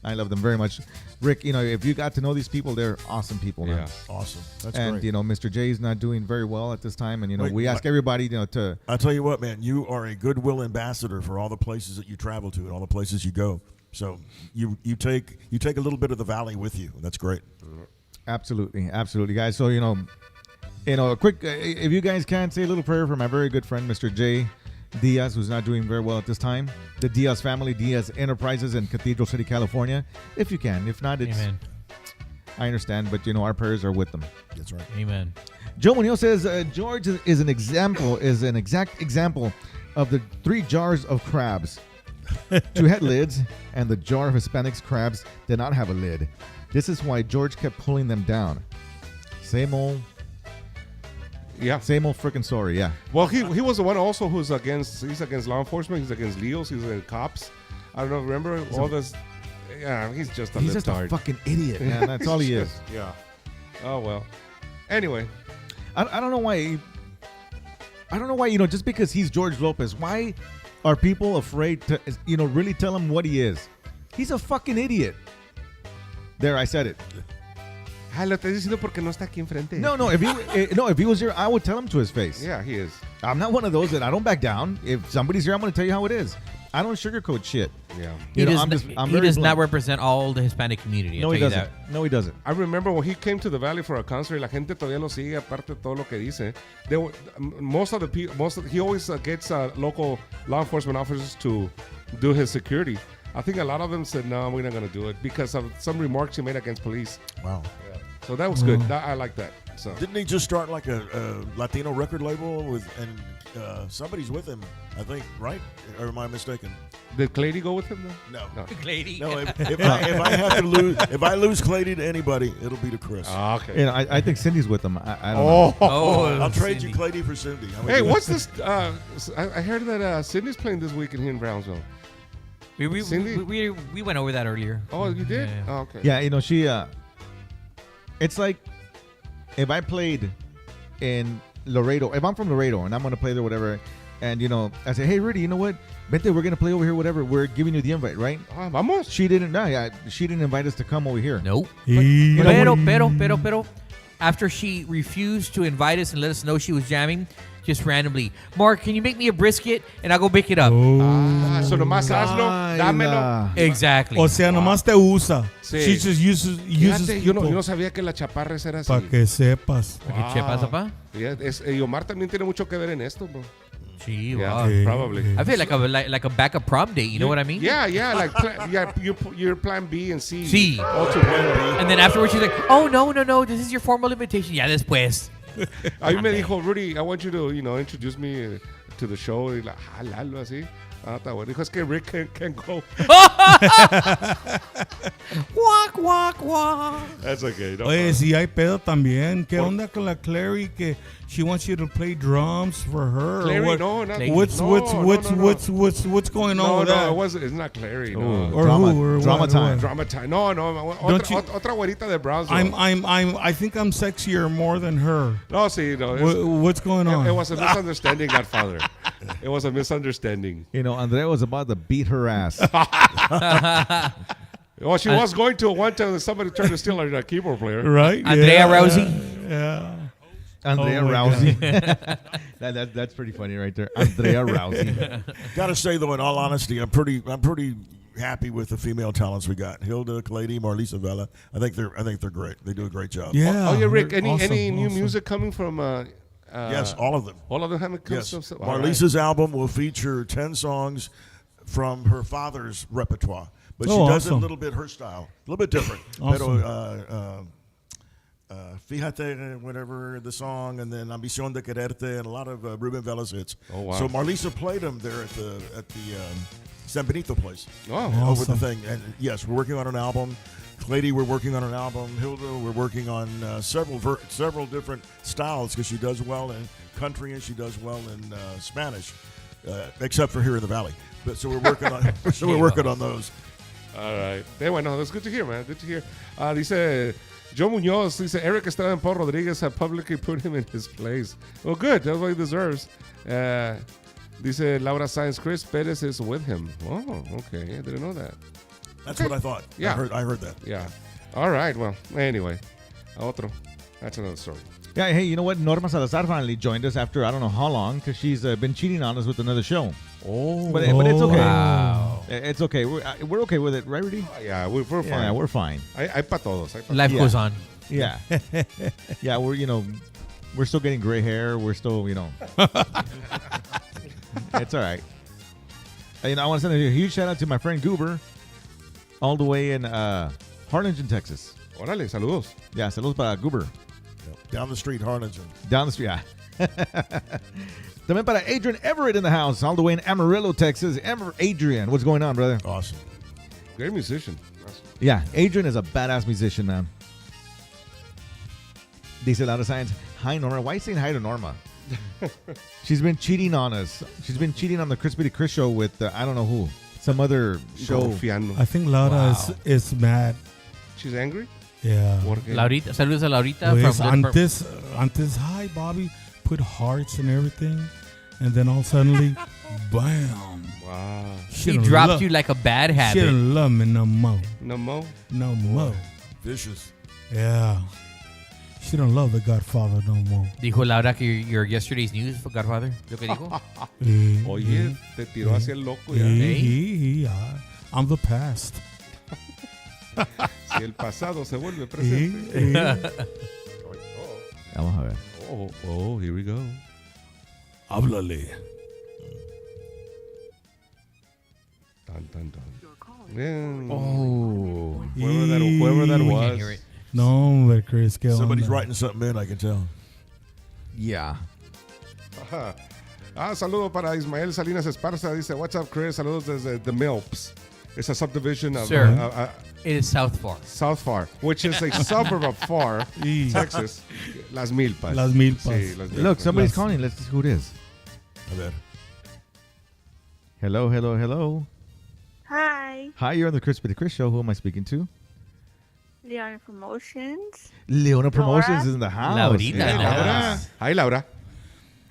I love them very much. Rick, if you got to know these people, they're awesome people, man. Yeah. Awesome. That's And great. Mr. J is not doing very well at this time, and Wait, we ask everybody, to. I'll tell you what, man. You are a goodwill ambassador for all the places that you travel to and all the places you go. So you take a little bit of the valley with you. That's great. Absolutely, guys. So a quick, if you guys can, say a little prayer for my very good friend, Mr. J. Diaz, who's not doing very well at this time. The Diaz family, Diaz Enterprises in Cathedral City, California. If you can, if not, it's. Amen. I understand, but our prayers are with them. That's right. Amen. Joe Munoz says George is an exact example of the 3 jars of crabs. 2 had lids, and the jar of Hispanics crabs did not have a lid. This is why George kept pulling them down. Same old freaking story, yeah. Well, he was the one also he's against law enforcement, he's against Leos, he's against cops. I don't know, remember all this? Yeah, he's just a He's just a libtard. fucking idiot, man. That's all he is. Yeah. Oh, well. Anyway. I don't know why. Just because he's George Lopez, why are people afraid to, really tell him what he is? He's a fucking idiot. There, I said it. Lo estoy diciendo porque no está aquí enfrente. No, if he was here, I would tell him to his face. Yeah, he is. I'm not one of those that I don't back down. If somebody's here, I'm going to tell you how it is. I don't sugarcoat shit. Yeah. He You know, does, I'm just- I'm he very does not blunt. represent all the Hispanic community. No, I'll he tell you doesn't. that. No, he doesn't. I remember when he came to the Valley for a concert, la gente todavía lo sigue, aparte de todo lo que dice. They were, most of the people, he always gets local law enforcement officers to do his security. I think a lot of them said, no, we're not going to do it because of some remarks he made against police. Wow. So that was good. I like that. So Didn't he just start like a Latino record label and somebody's with him? I think, right? Or am I mistaken? did Clady go with him? No. No. Lady. No, if I have to lose, if I lose Clady to anybody, it'll be to Chris. Ah, okay. You know, I think Cindy's with him. I don't know. Oh, I'll trade Cindy. you Clady for Cindy. How about Hey, you? what's this? I heard that Sydney's playing this weekend here in Brownsville. Cindy? We went over that earlier. Oh, you did? Yeah. Oh, okay. Yeah, you know, she. It's like if I played in Laredo, if I'm from Laredo and I'm gonna play there, whatever, and you know, I say, hey, Rudy, you know what? Vente, we're gonna play over here, whatever. We're giving you the invite, right? Ah, vamos. She didn't. No, yeah, she didn't invite us to come over here. Nope. Y- Pero, after she refused to invite us and let us know she was jamming, just randomly, Mark, can you make me a brisket and I'll go pick it up? Ah, so nomás hazlo, dámelo. Kyla. Exactly. O sea, nomás te usa. Sí. She just uses Fíjate, yo no people. sabía que la chaparra esa era así. Para que sepas. ¿Qué che pasa, pa? Yeah, y Omar también tiene mucho que ver en esto, bro. Gee, Yeah, wow. Okay. probably. I feel like a backup prom date. You know what I mean? Yeah, like your plan B and C. C. Ultra plan B. And then afterwards she's like, oh, no, this is your formal invitation. Ya después. A mí me dijo, Rudy, I want you to, introduce me to the show. Y la, jalalo así. Ah, está bueno. Dijo, es que Rick can't go. Walk. That's okay. No Oye, problem. si hay pedo también. ¿Qué onda con la Clary que she wants you to play drums for her? Clary, or what? no, not Clary. What's going on No, with no, that? it's not Clary. Oh, No. Or drama, who, or drama what, time. what? Drama time. No, Don't otra güerita de Brownsville. I think I'm sexier more than her. No, sí, no. What's going on? It was a misunderstanding, Godfather. It was a misunderstanding. You know, Andrea was about to beat her ass. Well, she was going to one time that somebody tried to steal her keyboard player. Right? Andrea Rousey. Yeah. Andrea Oh my Rousey. That's pretty funny right there. Andrea Rousey. Gotta say though, in all honesty, I'm pretty happy with the female talents we got. Hilda, Clady, Marlisa Vela. I think they're great. They do a great job. Yeah. Oh, yeah, Rick. Any Awesome, new awesome. music coming from? Yes, all of them. All of them haven't come. Yes, All right. Marlisa's album will feature 10 songs from her father's repertoire, but she Oh, does it a awesome. little bit her style, a little bit different. Awesome. Pero, Fíjate, whatever the song, and then Ambición de Quererte, and a lot of Ruben Vela's hits. Oh, wow. So Marlisa played them there at the San Benito place. Oh, Over the Awesome. thing. And yes, we're working on an album. Clady, we're working on an album. Hilda, we're working on several different styles because she does well in country and she does well in Spanish, except for here in the Valley. But so we're working on those. all right. Bueno, that's good to hear, man. Good to hear. Dice Joe Muñoz. Dice Eric Estrada and Paul Rodriguez have publicly put him in his place. Well, good. That's what he deserves. Dice Laura Sainz. Chris Perez is with him. Oh, okay. I didn't know that. That's what I thought. Yeah. I heard that. Yeah. All right. Well, anyway. Otro. That's another story. Yeah, hey, you know what? Norma Salazar finally joined us after I don't know how long because she's been cheating on us with another show. Oh. But it's okay. Wow. It's okay. We're okay with it, right, Rudy? Yeah, we're fine. Yeah, we're fine. Hay pa' todos. Hay pa' Life Yeah. goes on. Yeah. Yeah, we're still getting gray hair. We're still, it's all right. I want to send a huge shout out to my friend Goober, all the way in Harlingen, Texas. Órale, saludos. Yeah, saludos para Goober. Down the street, Harlingen. Down the street. Yeah. También para Adrian Everett in the house, all the way in Amarillo, Texas. Adrian, what's going on, brother? Awesome. Great musician. Yeah, Adrian is a badass musician, man. Dice Laura Science, hi, Norma. Why are you saying hi to Norma? She's been cheating on us. She's been cheating on the Chrispity Chris show with, I don't know who. Some other show. Confiando. I think Laura Wow. is mad. She's angry? Yeah. ¿Por qué? Laurita, saludos a Laurita Pues, from antes, hi, Bobby. Put hearts and everything. And then all suddenly, bam. Wow. She don't dropped love- you like a bad She habit. don't love me no more. No more? No more. Vicious. Yeah. She don't love the Godfather no more. Dijo Laura que your yesterday's news for Godfather. ¿Lo que dijo? Oye, te tiró hacia el loco ya. I'm the past. Si el pasado se vuelve presente. Vamos a ver. Oh, here we go. Háblale. Dun, dun, dun. Yeah. Oh. Whoever that We was. can't hear it. No, but Chris, ¿qué Somebody's onda? writing something in, I can tell. Yeah. Ajá. Saludo para Ismael Salinas Esparza. Dice, what's up, Chris? Saludos desde The Milps. It's a subdivision of Sir. It is South Far. South Far, which is a suburb of Far, Texas. Las Milpas. Las Milpas. Sí, Las Milpas. Look, somebody's Las- calling. Let's see who it is. I bet. Hello, hello, hello. Hi, Hi, you're on the Chrispity Chris show. Who am I speaking to? Leona Promotions. Leona Promotions Laura? is in the house. Laurita. Yeah, Laura. Hi, Laura.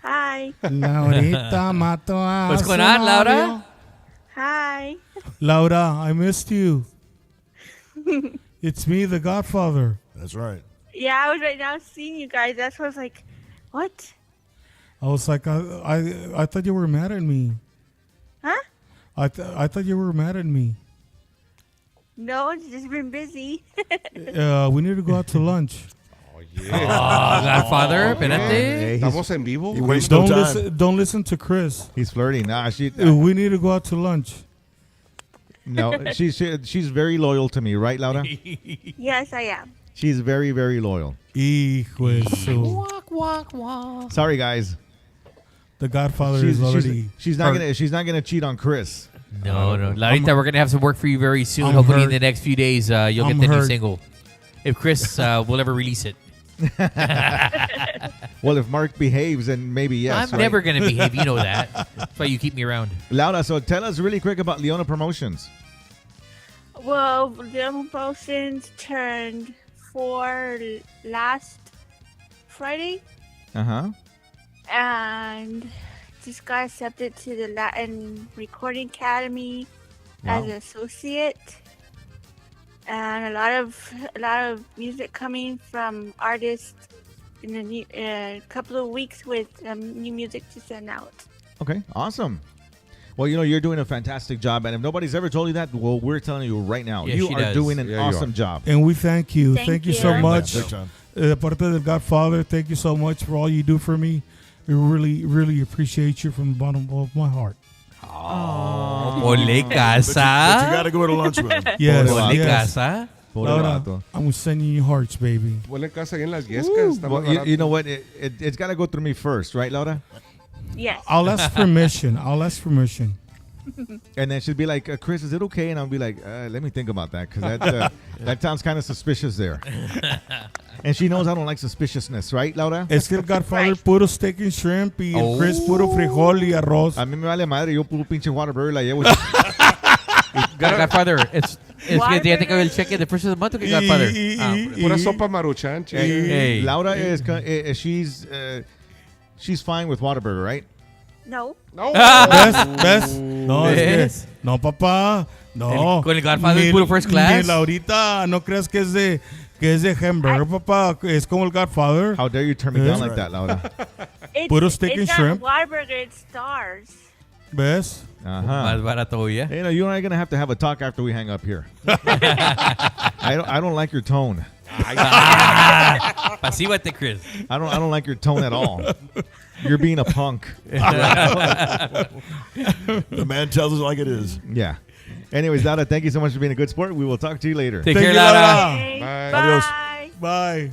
Hi, Laurita mató a What's su going on, Laura? novio. hi. Laura, I missed you. It's me, the Godfather. That's right. Yeah, I was right now seeing you guys. That's why I was like, what? I was like, I thought you were mad at me. Huh? I thought you were mad at me. No, it's just been busy. We need to go out to lunch. Oh, yeah. Godfather, espérate. Hey, Estamos en vivo. You waste no time. Don't listen to Chris. he's flirting. Nah, We need to go out to lunch. no, she's very loyal to me, right, Laura? Yes, I am. She's very, very loyal. Hijo de su. Walk, walk, walk. Sorry, guys. The Godfather is already. She's not gonna cheat on Chris. No. Laurita, we're going to have some work for you very soon. I'm Hopefully in hurt. the next few days, you'll I'm get the new hurt. single. If Chris will ever release it. Well, if Mark behaves, then maybe yes. I'm right? never going to behave. You know that. That's why you keep me around. Laura, so tell us really quick about Leona Promotions. Well, Leona Promotions turned 4 last Friday Uh-huh. and just got accepted to the Latin Recording Academy as an associate. And a lot of music coming from artists in a couple of weeks with new music to send out. Okay, awesome. Well, you're doing a fantastic job, and if nobody's ever told you that, well, we're telling you right now. Yeah, you she are does. doing an Yeah, you awesome are. job. And we thank you. Thank you you. so much. Big time. Parte del Godfather, thank you so much for all you do for me. We really, really appreciate you from the bottom of my heart. Ole But you casa. got to go to lunch with him. Yes, Ole yes. casa. Pobre Laura, vato. I'm sending you hearts, baby. Huele casa ahí en las Yescas. Está Well, más you barato. know what? It's got to go through me first, right, Laura? Yes. I'll ask permission. And then she'll be like, Chris, is it okay? And I'll be like, let me think about that, because that sounds kind of suspicious there. And she knows I don't like suspiciousness, right, Laura? Es que el Godfather Right. puro steak and shrimp y el Chris puro frijol y arroz. A mí me vale madre, yo puro pinche Whataburger la llevo. Godfather, it's que ya te cabe el cheque the first of the month. Okay, Godfather. Pura sopa maruchan, chico. Hey. Laura she's fine with Whataburger, right? No. No. ¿Ves? No, es ¿Ves? que, no, papá. No. Con el Godfather puro first class. Ni Laurita, no creas que es de hamburger, papá. Es como el Godfather. How dare you turn me down That's like right. that, Laura? It's, Puro steak and it's shrimp. not Whataburger, it's Stars. ¿Ves? Uh-huh. Más barato, yeah. Hey, you and I are gonna have to have a talk after we hang up here. I don't like your tone. Pasívate, Chris. I don't like your tone at all. You're being a punk. The man tells us like it is. Yeah. Anyways, Laura, thank you so much for being a good sport. We will talk to you later. Take Thank care, you, Laura. Laura. Okay, Bye. Adios. bye. Bye.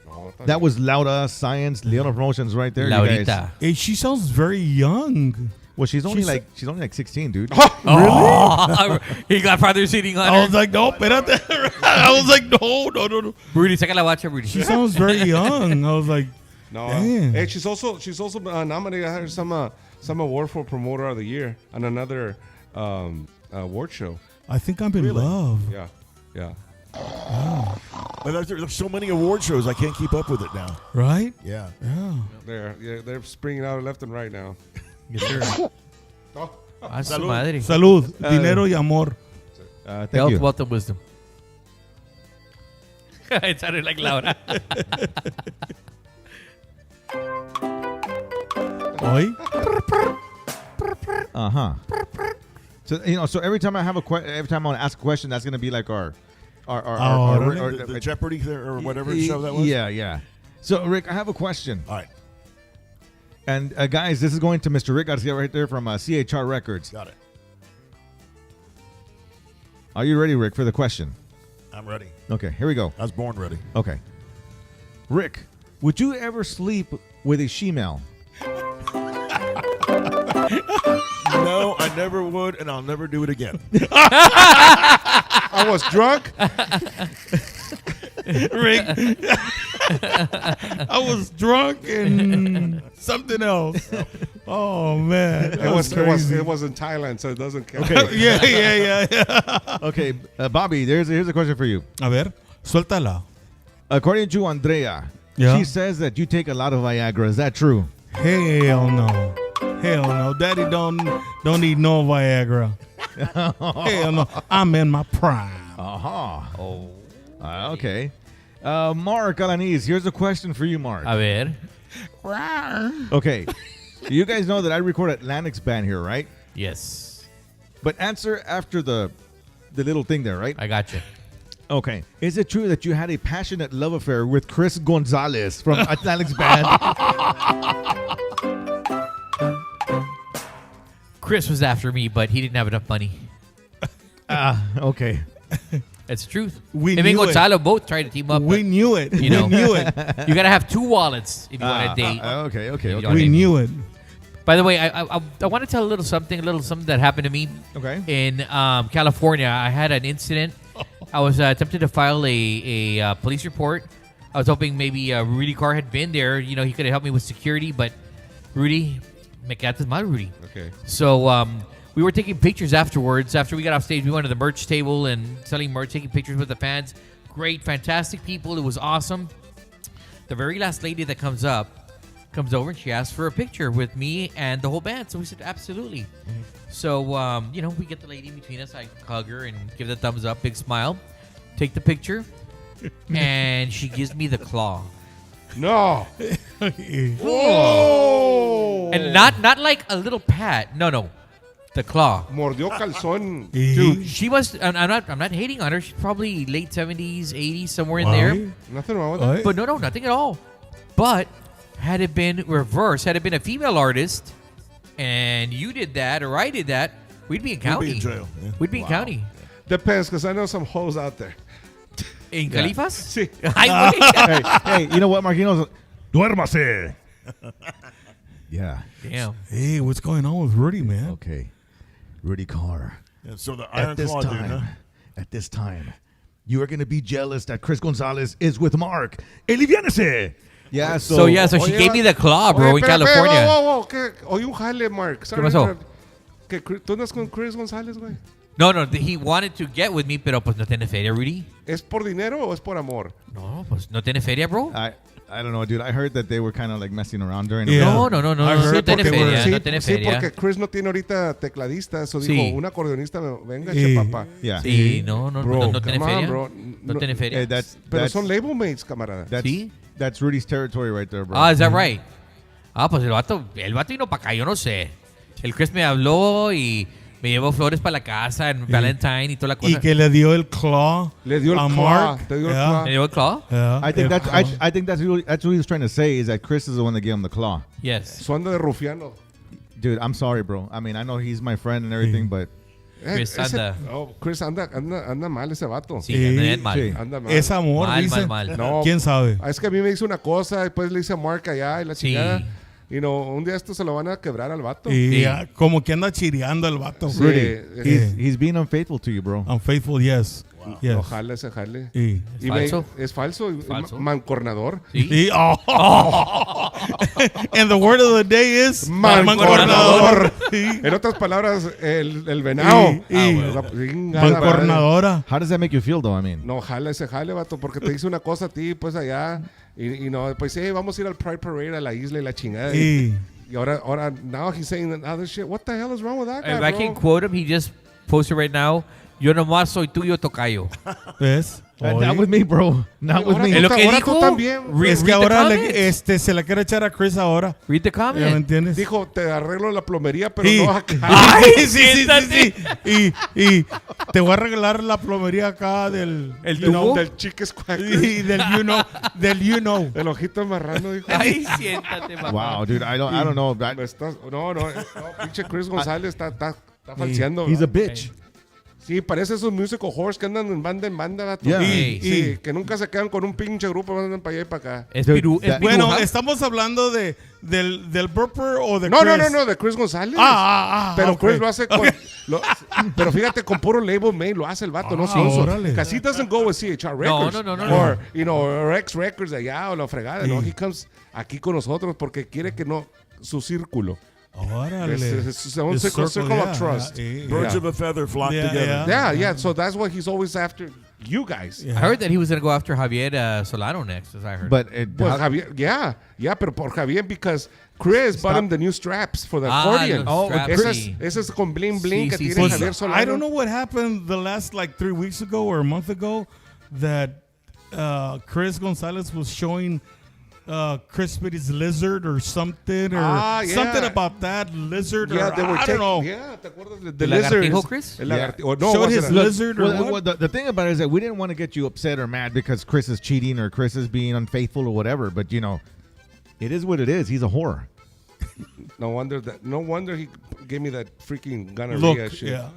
No, That was Laura Science, Leona Promotions right there. You guys. Laurita. Hey, she sounds very young. Well, she's only She's- like 16, dude. Oh, he Godfather sitting on I was her. like, no, espérate. I was like, no. Rudy, saca la bacha, Rudy. She sounds very young. I was like, No. Damn. Hey, she's also nominated. I heard some award for promoter of the year on another award show. I think I'm in love. Yeah. But there's so many award shows, I can't keep up with it now. Right? Yeah. Yeah. They're springing out left and right now. Yes, sir. Oh, A su madre. Salud, dinero y amor. Thank Health, you. wealth, and wisdom. It sounded like Laura. Hoy? So so every time I have every time I want to ask a question, that's gonna be like our The Jeopardy or whatever show that was? Yeah. So Rick, I have a question. All right. And guys, this is going to Mr. Rick Garcia right there from CHR Records. Got it. Are you ready, Rick, for the question? I'm ready. Okay, here we go. I was born ready. Okay. Rick, would you ever sleep with a she-male? No, I never would, and I'll never do it again. I was drunk. Rick. I was drunk and something else. Oh man, It was in Thailand, so it doesn't count. Okay. yeah. Okay, Bobby, here's a question for you. A ver, suéltala. According to Andrea, Yeah. she says that you take a lot of Viagra. Is that true? Hell no. Hell no. Daddy don't need no Viagra. Hell no. I'm in my prime. Aha. Oh. Okay. Mark Alanis, here's a question for you, Mark. A ver. Okay. You guys know that I record Atlantic's band here, right? Yes. But answer after the little thing there, right? I got you. Okay. Is it true that you had a passionate love affair with Chris Gonzalez from Atlantic's band? Chris was after me, but he didn't have enough money. Okay. That's the truth. We Him and knew it. Gonzalo both tried to team up. We knew it. You know. We knew it. but you gotta have two wallets if you want to date. Okay. You Okay. don't We need- knew it. By the way, I want to tell a little something that happened to me Okay. in California. I had an incident. I was attempting to file a police report. I was hoping maybe Rudy Carr had been there. You know, he could have helped me with security, but Rudy, me quedaste mal, Rudy. Okay. So we were taking pictures afterwards. After we got off stage, we went to the merch table and selling merch, taking pictures with the fans. Great, fantastic people. It was awesome. The very last lady that comes over and she asked for a picture with me and the whole band. So we said, absolutely. So, we get the lady in between us. I hug her and give the thumbs up, big smile, take the picture, and she gives me the claw. No. And not like a little pat. No. The claw. Mordió calzón. Dude, she was. I'm not hating on her. She's probably late 70s, 80s, somewhere in there. Nothing wrong with that. Hoy? But no, nothing at all. But had it been reversed, had it been a female artist, and you did that or I did that, we'd be in county. We'd be in jail. Yeah. We'd be in county. Depends, because I know some hoes out there. In Califas? Sí. Ay, güey. Hey, you know what, Marquinhos? Duérmase. Yeah. Damn. Hey, what's going on with Rudy, man? Okay. Rudy Carr. And so the Iron Claw dude, huh? At this time, you are going to be jealous that Chris Gonzalez is with Mark. Eliviánese. Yeah, So she Oye, gave me the claw, bro, Oye, in espera, California. espera, wow. Oye, un jale, Mark. ¿Qué pasó? ¿Tú andas con Chris González, güey? No, he wanted to get with me, pero pues no tiene feria, Rudy. ¿Es por dinero o es por amor? No, pues no tiene feria, bro. I don't know, dude. I heard that they were kind of like messing around during Yeah. No, I heard no tiene porque feria, sí, no tiene sí, feria. porque Chris no tiene ahorita tecladista. Eso Sí. dijo, un acordeonista, venga, Sí. papá. Yeah. Sí, no tiene come on, feria. bro. No tiene feria. Hey, Pero son label mates, camarada. that's, that's Rudy's territory right there, bro. Ah, is that right? Ah, pues el vato vino para acá, yo no sé. El Chris me habló y me llevó flores para la casa en Valentine y toda la cosa. Y que le dio el claw Le dio el a claw, Mark. te dio el Yeah. claw. ¿Me llevó el claw? Yeah. I think El that's claw. I think that's what he was trying to say is that Chris is the one that gave him the claw. Yes. Su anda de rufiano. Dude, I'm sorry, bro. I mean, I know he's my friend and everything, but Chris anda. Chris anda mal ese vato. Sí, Sí, anda bien mal. sí. Anda mal. Es amor, Mal, dice. mal. No. ¿Quién sabe? Es que a mí me hizo una cosa, después le hice a Mark allá y la Sí. chingada. Y no, un día esto se lo van a quebrar al vato. Y Sí. como que anda chireando el vato. Sí, Rudy, eh, he's being unfaithful to you, bro. Unfaithful, yes. Yes. Ojalá ese jale. Y, Y falso. es falso. Falso. Mancornador. Sí. y- oh. And the word of the day is Mancornador. Sí. En otras palabras, el venado. Y- La chingada madre. Mancornadora. How does that make you feel, though? I mean, No, jala ese jale, vato, porque te dice una cosa a ti, pues allá. Y no, pues vamos a ir al Pride Parade a la isla y la chingada. Y Y ahora, now he's saying other shit. What the hell is wrong with that guy, If I bro? can quote him, he just posted right now, yo nomás soy tuyo, tocayo. ¿ves? Not with me, bro. Not with Ahora me. Es lo que ahora dijo. tú también. Es Read que the ahora comments. se la quiere echar a Chris ahora. Read the ¿Ya me comment. entiendes? Dijo, te arreglo la plomería, pero Sí. no acá. Ay, sí, sí, sí, siéntate. sí. Y te voy a arreglar la plomería acá del... ¿El you know, tubo? Del chique squacker. y del you know. El ojito marrano, dijo. Ay, siéntate, papá. Wow, dude. I don't know. That, Me estás- no, pinche Chris González está falseando. he's a ¿verdad? bitch. Sí, parece esos musical horse que andan en banda, vato. Yeah. Sí, que nunca se quedan con un pinche grupo, andan para allá y para acá. Es Dude, piru, es that- Bueno, piruja. estamos hablando del burper o de No, Chris. no, de Chris González. ok. Pero Chris lo hace con... pero fíjate, con puro label made lo hace el vato, no sonso. órale. Casi doesn't go with CHR Records. No. Or, you know, or X Records de allá o la fregada. No, he comes aquí con nosotros porque quiere que no... Su círculo. Órale. Es su own The circle of yeah, trust. yeah, Birds Yeah. of a feather flock Yeah, together. Yeah. So that's why he's always after you guys. yeah. I heard that he was going to go after Javier Solano next, as I heard. But Well, Javier, yeah, pero por Javier because Chris bought him the new straps for the accordion. los straps, Esas, sí. esas con bling bling Sí, que sí, tiene sí. Javier Solano. I don't know what happened the last like 3 weeks ago or a month ago that Chris Gonzalez was showing Crispity's lizard or something or Yeah. something about that lizard Yeah, or they were I don't know. Yeah, ¿te acuerdas de ¿El lizard? lagartijo, Chris? El Yeah. lagartijo. No, Showed was his it a- lizard or well, what? the thing about it is that we didn't want to get you upset or mad because Chris is cheating or Chris is being unfaithful or whatever. But you know, it is what it is. He's a whore. No wonder he gave me that freaking gonorrhea Look, shit. yeah.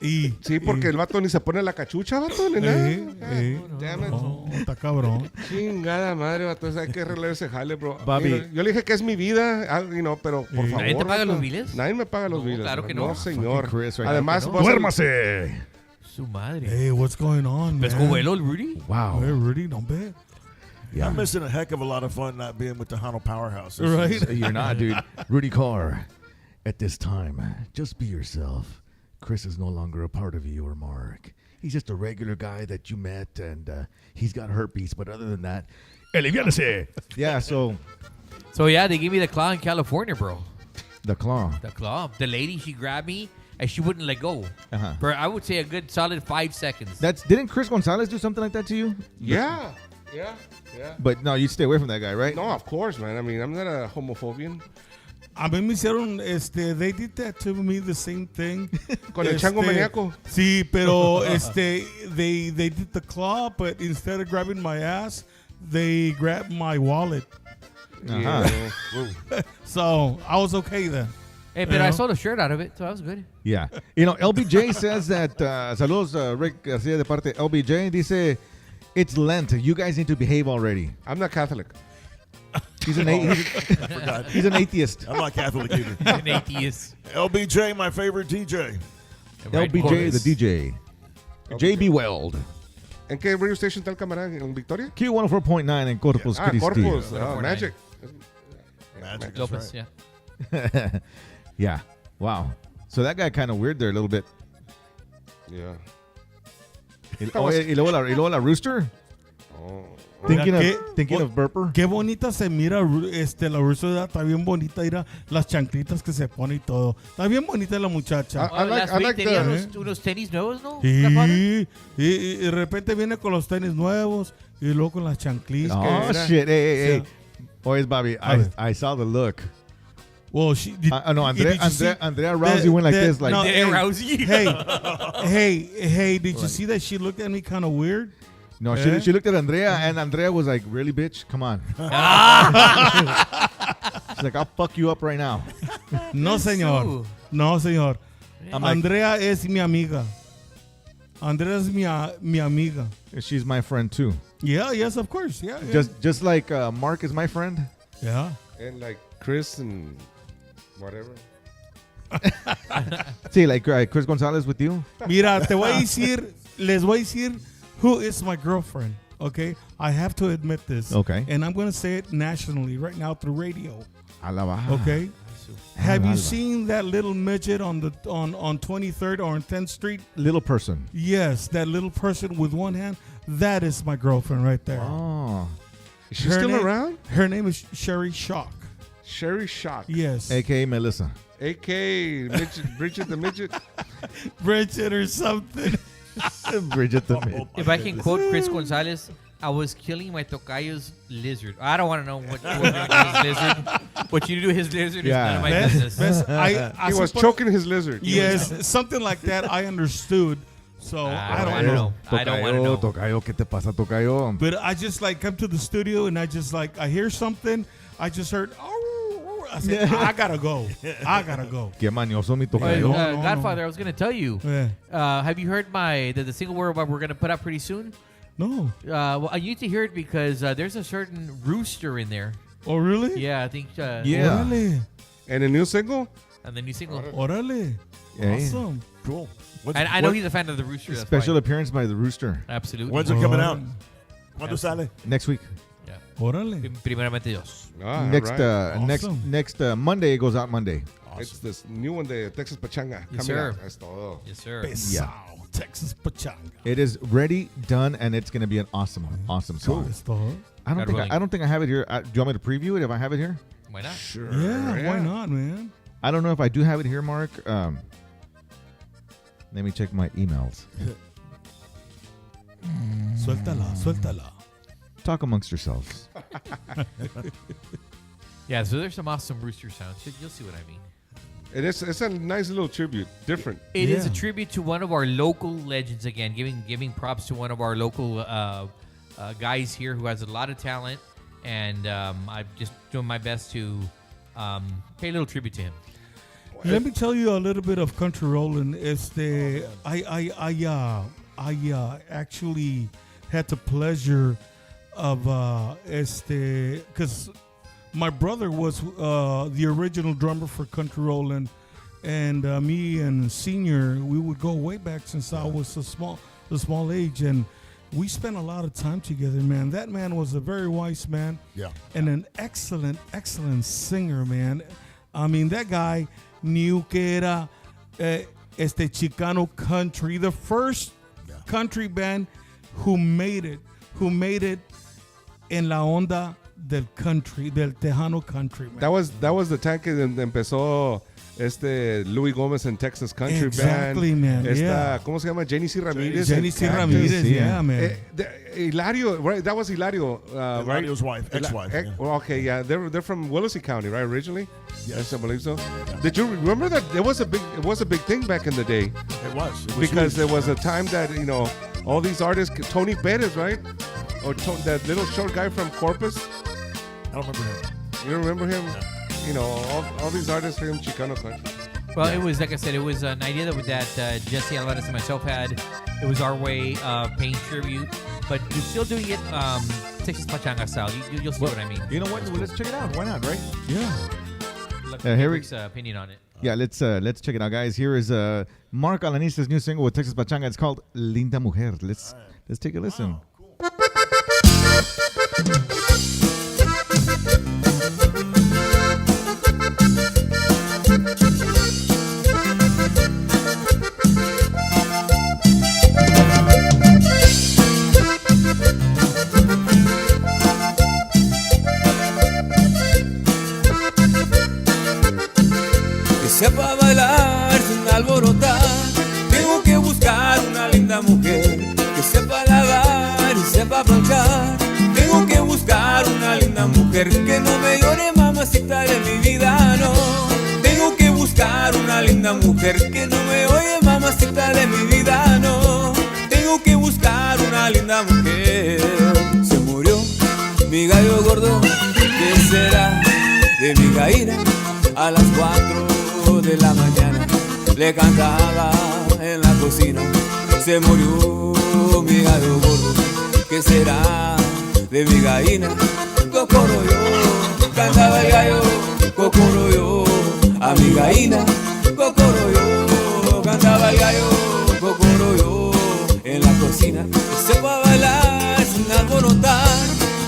y, Sí, porque el vato ni se pone la cachucha, vato, ni nada. Damn it. no, está cabrón. Chingada madre, vato. Hay que arreglar ese jale, bro. Bobby. Mira, yo le dije que es mi vida, pero por favor. ¿Nadie te paga vato. los biles? Nadie me paga los No, biles. claro que no. no. Señor. Fucking Chris right Además, now. voy a hacer- Duérmase. Su madre. Hey, what's going on, ¿Ves man? vuelo el Rudy? Wow. Hey, Rudy, don't bet. I'm missing a heck of a lot of fun not being with the Hano Powerhouse. This Right? is- You're not, dude. Rudy Carr, at this time, just be yourself. Chris is no longer a part of your Mark. He's just a regular guy that you met, and he's got herpes. But other than that, aliviánese. Yeah, so So, yeah, they gave me the claw in California, bro. the claw. The claw. The lady, she grabbed me and she wouldn't let go. Uh-huh. For, I would say, a good solid 5 seconds. Didn't Chris Gonzalez do something like that to you? Yeah. But no, you stay away from that guy, right? No, of course, man. I mean, I'm not a homophobian. A mí me hicieron, they did that to me, the same thing. Con el chango maníaco. Sí, pero they did the claw, but instead of grabbing my ass, they grabbed my wallet. Uh-huh. Yeah. So I was okay then. Hey, but I sold a shirt out of it, so that was good. Yeah. You know, LBJ says that, saludos, Rick Garcia de parte LBJ, dice, it's Lent. You guys need to behave already. I'm not Catholic. He's an, he's an atheist. I'm not Catholic either. An atheist. LBJ, my favorite DJ. Right, LBJ, Boris. the DJ. JB Weld. ¿En qué radio station está el camarada? ¿En Victoria? Q104.9 en Corpus Christi. Corpus. Corpus. Magic. Magic. That's Lopez, right. yeah. Yeah. Wow. So that got kind of weird there a little bit. Yeah. Y luego la rooster. Thinking Mira, of Burper. Qué bonita se mira la Ursula, está bien bonita, mira las chanclitas que se pone y todo. Está bien bonita la muchacha. I like- last I week like tenía the- unos tenis nuevos, ¿no? Grandfather? Sí, y de repente viene con los tenis nuevos y luego con las chanclitas. Oh, era- shit. Hey. Sí. Boys, Bobby, A ver. I saw the look. Well, she did, No, did you see Andrea Rousey went like this. Like, no, Hey, Rousey. hey, did you see that she looked at me kind of weird? no, Eh? she looked at Andrea, and Andrea was like, really, bitch? Come on. She's like, I'll fuck you up right now. No, señor. No, señor. I'm like, Andrea es mi amiga. Andrea es mi amiga. she's my friend, too. Yeah, yes, of course. Yeah, yeah. Just like Mark is my friend. yeah. And like Chris and whatever. See, like Chris Gonzalez with you. Mira, les voy a decir who is my girlfriend. Okay, I have to admit this. Okay. and I'm gonna say it nationally right now through radio. A la baja. Okay. Have you Alba. seen that little midget on 23rd or on 10th Street? Little person. Yes, that little person with one hand. That is my girlfriend right there. Oh. Is she Her still name- around? Her name is Sherry Shock. Sherry Shock. Yes. A.K.A. Melissa. A.K. Bridget the Midget. Bridget or something. Bridget the Maid. If I can quote Chris Gonzalez, I was killing my tocayo's lizard. I don't want to know what you were doing to his lizard. What you do to his lizard is none of my business. I He was choking his lizard. Yes, something like that. I understood. So I don't wanna know. I don't want to know. Tocayo, ¿qué te pasa, Tocayo? But I just like come to the studio and I just like I hear something. I just heard. I said, I gotta go. I gotta go. Qué mañoso mi Hey, Tocayo. no, Godfather, no. I was gonna tell you. Yeah. Have you heard the single we're gonna put out pretty soon? No. Well, you need to hear it because there's a certain rooster in there. Oh really? Yeah, I think. Yeah. Orale. And a new single? And the new single. Orale. Yeah. Awesome. Cool. And I know he's a fan of the rooster. That's Special why. appearance by the Rooster Absolutely. When's it coming out? ¿Cuándo sale? next week. Orale. Primeramente Dios. next Awesome. next Monday it goes out Monday. It's this new one, the Texas Pachanga. Yes, coming sir. out. That's todo. Yes, sir. Yeah. Texas Pachanga. It is ready, done, and it's going to be an awesome song. That's all. I don't think I have it here. Do you want me to preview it if I have it here? Why not? Sure. Yeah, why not, man? I don't know if I do have it here, Mark. Let me check my emails. Suéltala. Talk amongst yourselves. Yeah, so there's some awesome rooster sounds. You'll see what I mean. It's a nice little tribute. Different. It is a Yeah. tribute to one of our local legends again, giving props to one of our local guys here who has a lot of talent, and I'm just doing my best to pay a little tribute to him. Let me tell you a little bit of country rolling. I actually had the pleasure of because my brother was the original drummer for country rolling, and me and Senior, we would go way back since I was a small age, and we spent a lot of time together, man. That man was a very wise man, Yeah. and an excellent singer, man. I mean, that guy knew que era Chicano country, the first country band who made it en la onda del country, del Tejano country, man. That was the time que empezó Louis Gómez en Texas Country Exactly, Band. man, yeah. ¿Cómo se llama? Jenny C. Ramírez. Jenny en C. Cactus. Ramirez, sí. yeah, man. Hilario, right? That was Hilario, right? Hilario's wife, ex-wife. yeah. Well, okay, yeah, they're from Willacy County, right? Originally, Yes. I believe so. Did you remember that it was a big thing back in the day? It was. Because huge. there was a time that all these artists, Tony Perez, right? Or that little short guy from Corpus. I don't remember him. You don't remember him? All these artists from Chicano country. Well, it was, like I said, it was an idea that Jesse Alvarez and myself had. It was our way of paying tribute, but we're still doing it Texas Pachanga style. You'll see what I mean. You know what? Well, let's check it out. Why not, right? Yeah. here we- Rick's opinion on it. Yeah, let's check it out, guys. Here is Mark Alanista's new single with Texas Pachanga. It's called Linda Mujer. Let's take a listen. Que sepa bailar sin alborotar. Tengo que buscar una linda mujer que sepa lavar y sepa planchar. Tengo que buscar una linda mujer que no me llore, mamacita de mi vida, no. Tengo que buscar una linda mujer que no me oye, mamacita de mi vida, no. Tengo que buscar una linda mujer. Se murió mi gallo gordo, ¿qué será de mi gallina? A las 4 de la mañana le cantaba en la cocina. Se murió mi gallo gordo, ¿qué será de mi gallina? Cocoro yo, cantaba el gallo, cocoro yo, a mi gallina. Cocoro yo, cantaba el gallo, cocoro yo, en la cocina. Que sepa bailar sin alborotar.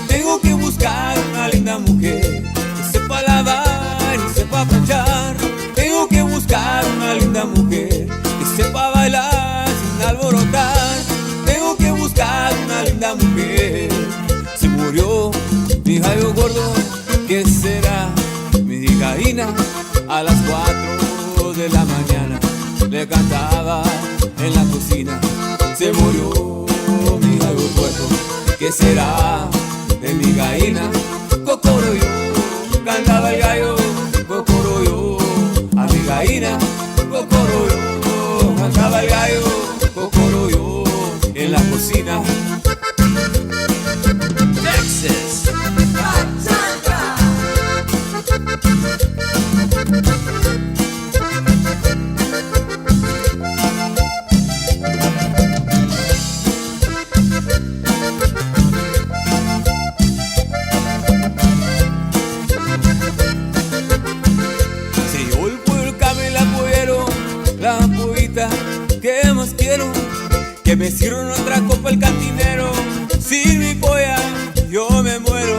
Tengo que buscar una linda mujer que sepa lavar y sepa planchar. Tengo que buscar una linda mujer que sepa bailar sin alborotar. Tengo que buscar una linda mujer. Se murió mi gallo gordo, ¿qué será mi gallina? A las 4 de la mañana le cantaba en la cocina. Se murió mi gallo tuerto. ¿Qué será de mi gallina? Cocoroyo, cantaba el gallo. Cocoroyo, a mi gallina. Cocoroyo, cantaba el gallo. Cocoroyo, en la cocina. Texas. Se llevó el pueblo el apoyero, la ampollita, ¿qué más quiero? Que me sirvan otra copa el cantinero. Sin mi polla yo me muero.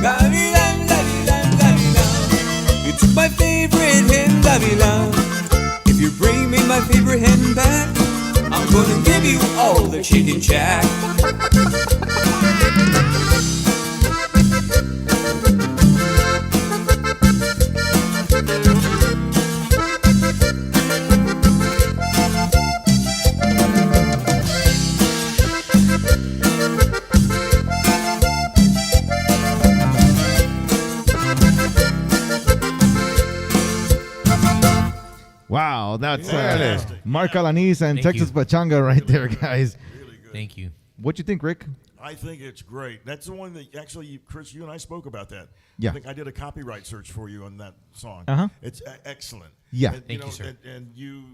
Gavilán, gavilán, gavilán. You took my favorite hen, gavilán. If you bring me my favorite hen back, I'm gonna give you all the chicken jack. Wow, that's Fantastic. Mark Alanis and Thank Texas you. Pachanga right there, guys. Thank you. What you think, Rick? I think it's great. That's the one that actually, Chris, you and I spoke about that. Yeah. I think I did a copyright search for you on that song. Uh-huh. It's excellent. Yeah. And, Thank you, sir. And you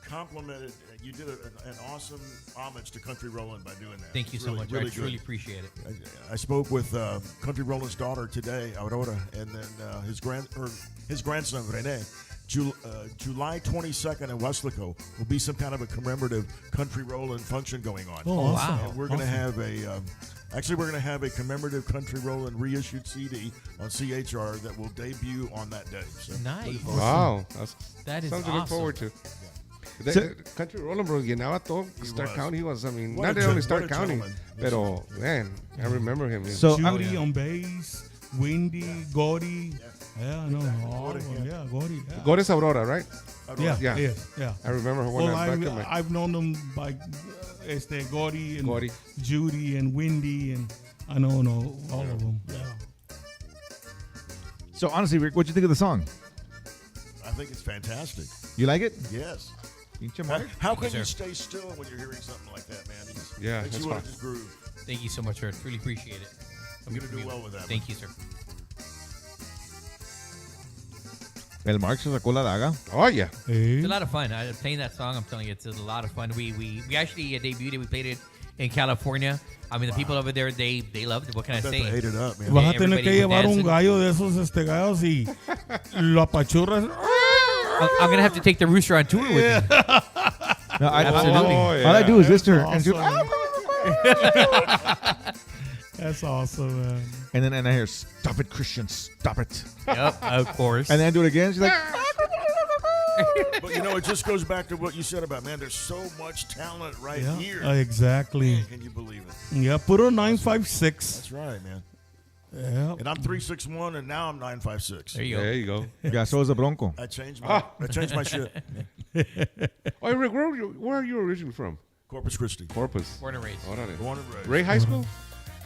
complimented, you did an awesome homage to Country Rollin' by doing that. Thank you so Really- much. really I truly good. appreciate it. I spoke with Country Rollin's daughter today, Aurora, and then his grandson Rene. July 22nd in Weslaco will be some kind of a commemorative Country Rollin' function going on. Oh, awesome. wow. And we're going to have we're going to have a commemorative Country Rollin' reissued CD on CHR that will debut on that day. So Nice. Wow. That is something to look awesome. forward to. So- Country Rolling, bro, llenaba todo. Stark was. County was, I mean, What not a only gen- Stark what a County, gentleman. pero, man, I remember him. So, Judy on bass, Windy, Gory. Yeah, no, all What a of them. hit. Yeah, Gory. Yeah. Goris Aurora, right? Yeah, Yeah. yeah, yeah. I remember her when Well, I back in my... I've known them by Gory and Gory. Judy and Windy, and I know all of them. Yeah. So honestly, Rick, what you think of the song? I think it's fantastic. You like it? Yes. Pinche How, Mark? how can sir. you stay still when you're hearing something like that, man? It's, Yeah, makes that's you want fine. to just groove. Thank you so much, sir. Truly appreciate it. You're going to do well with that. Thank you, sir. El Mark se sacó la daga. Oh, yeah. It's a lot of fun. Playing that song, I'm telling you, it's a lot of fun. We actually debuted it. We played it in California. I mean, the people over there, they loved it. What can I I bet say? they ate it up, man. Vas a tener que everybody llevar un dancing. gallo de esos gallos y lo apachurras. I'm going to have to take the rooster on tour with me. No, Absolutely. Oh, all I do is this to her, and, Awesome. That's awesome, man. and I hear, "Stop it, Christian, stop it." Yep, of course. And then I do it again. She's like, But you know, it just goes back to what you said about, man, there's so much talent right Yeah, here. exactly. Man, can you believe it? Yeah, puro 956. That's right, man. Yeah. And I'm 3'6" and now I'm 9'5". There you go. There you go. "Yeah, so is a Bronco." I changed my shit. Oh, Rick, where are you originally from? Corpus Christi. Corpus. Born and raised. Órale. Born and raised. Ray High School?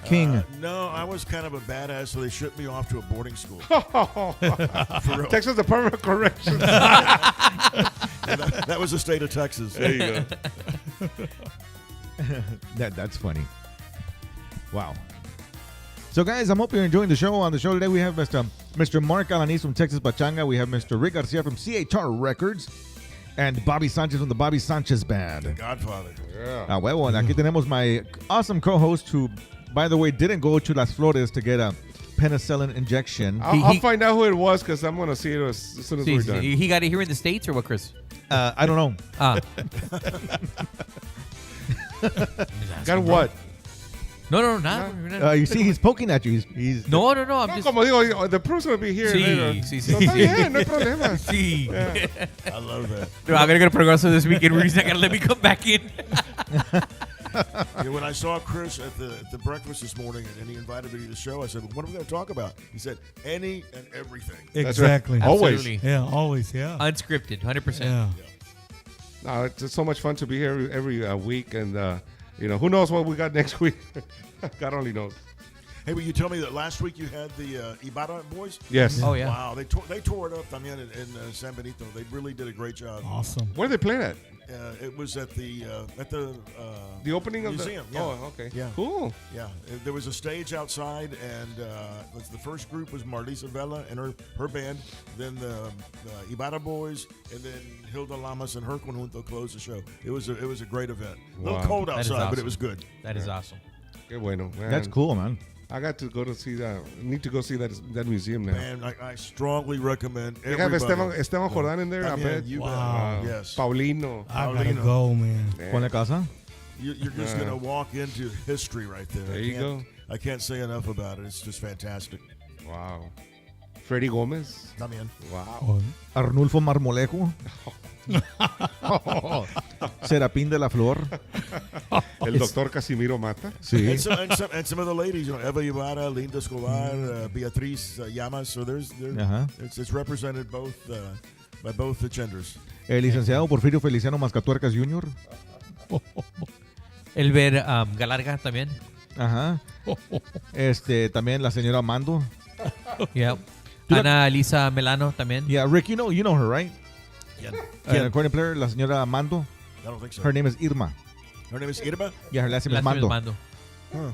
King. No, I was kind of a badass, so they shipped me off to a boarding school. Texas Department of Corrections. That was the state of Texas. There you go. That's funny. Wow. So, guys, I'm hope you're enjoying the show. On the show today, we have Mr. Mark Alanis from Texas Pachanga. We have Mr. Rick Garcia from CHR Records. And Bobby Sanchez from the Bobby Sanchez Band. Godfather. Ah, huevo. And aquí tenemos my awesome co-host who, by the way, didn't go to Las Flores to get a penicillin injection. I'll find out who it was because I'm going to see it as soon as we're done. He got it here in the States or what, Chris? I don't know. Ah. Got what? No, not. You see, he's poking at you. He's No, I'm No, just. como digo, the proof's going to be here Sí, later. sí, So sí, está sí. bien, no hay problema. Sí. I love that. No, I'm gonna go to Progreso this weekend. He's not gonna let me come back in. Yeah, when I saw Chris at the breakfast this morning and he invited me to the show, I said, "What are we going to talk about?" He said, "Any and everything." That's right. Exactly. Always. Absolutely. Yeah, always. Yeah. Unscripted, 100%. Yeah. No, it's so much fun to be here every week, and who knows what we got next week? God only knows. Hey, will you tell me that last week you had the Ibarra boys? Yes. Oh, yeah. Wow, they tore it up. I mean, in San Benito, they really did a great job. Awesome. Where they playing at? It was at the opening of museum. the. Yeah. Oh, okay. Yeah. Cool. Yeah, there was a stage outside, and the first group was Marlisa Vela and her band. Then the Ibarra Boys, and then Hilda Lamas and her conjunto closed the show. It was a great event. A little Wow. cold That is outside, but awesome. it was good. That is awesome. Qué bueno, man. That's cool, man. I got to go to see that. Need to go see that museum now. Man, I strongly recommend They have everybody. Esteban Jordan in there. I También, bet. you bet. Wow. Yes. Paulino. I gotta Paulino. go, man. Ponle casa. You're just Yeah. gonna walk into history right there. There you go. I can't say enough about it. It's just fantastic. Wow. Freddie Gomez. También. Wow. Arnulfo Marmolejo. Serapín de la Flor. El doctor Casimiro Mata. Sí. And some of the ladies, Eva Ibarra, Linda Escobar, Beatriz Llamas. So Ajá. it's represented both by both the genders. El licenciado Porfirio Feliciano Mascatuercas Jr. Elber Galarga también. Ajá. También la señora Mando. Yeah. Dude, Ana Lisa Melano también. Yeah, Rick, you know her, right? Yeah. The accordion player, la señora Mando. I don't think so. Her name is Irma. Her name is Irma? Yeah, her last name Last is name is Mando. Mando. Huh.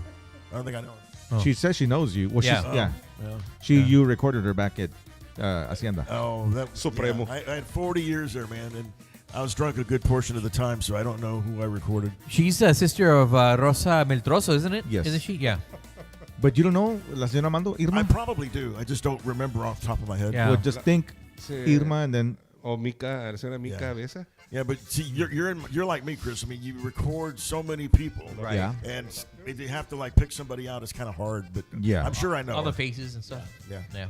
I don't think I know. Oh. She says she knows you. Well, Yeah. yeah. Yeah. You recorded her back at Hacienda. Oh, that Supremo. Yeah, I had 40 years there, man, and I was drunk a good portion of the time, so I don't know who I recorded. She's a sister of Rosa Meltroso, isn't it? Yes. Isn't she? Yeah. But you don't know la señora Mando, Irma? I probably do. I just don't remember off the top of my head. Yeah. Well, just think Sí. Irma and then O Mica, la señora Mica Yeah. Besa. Yeah, but see, you're like me, Chris. I mean, you record so many people, Right. Yeah. and if you have to like pick somebody out, it's kind of hard. But Yeah. I'm sure I know. All the her. faces and stuff. Yeah. Yeah.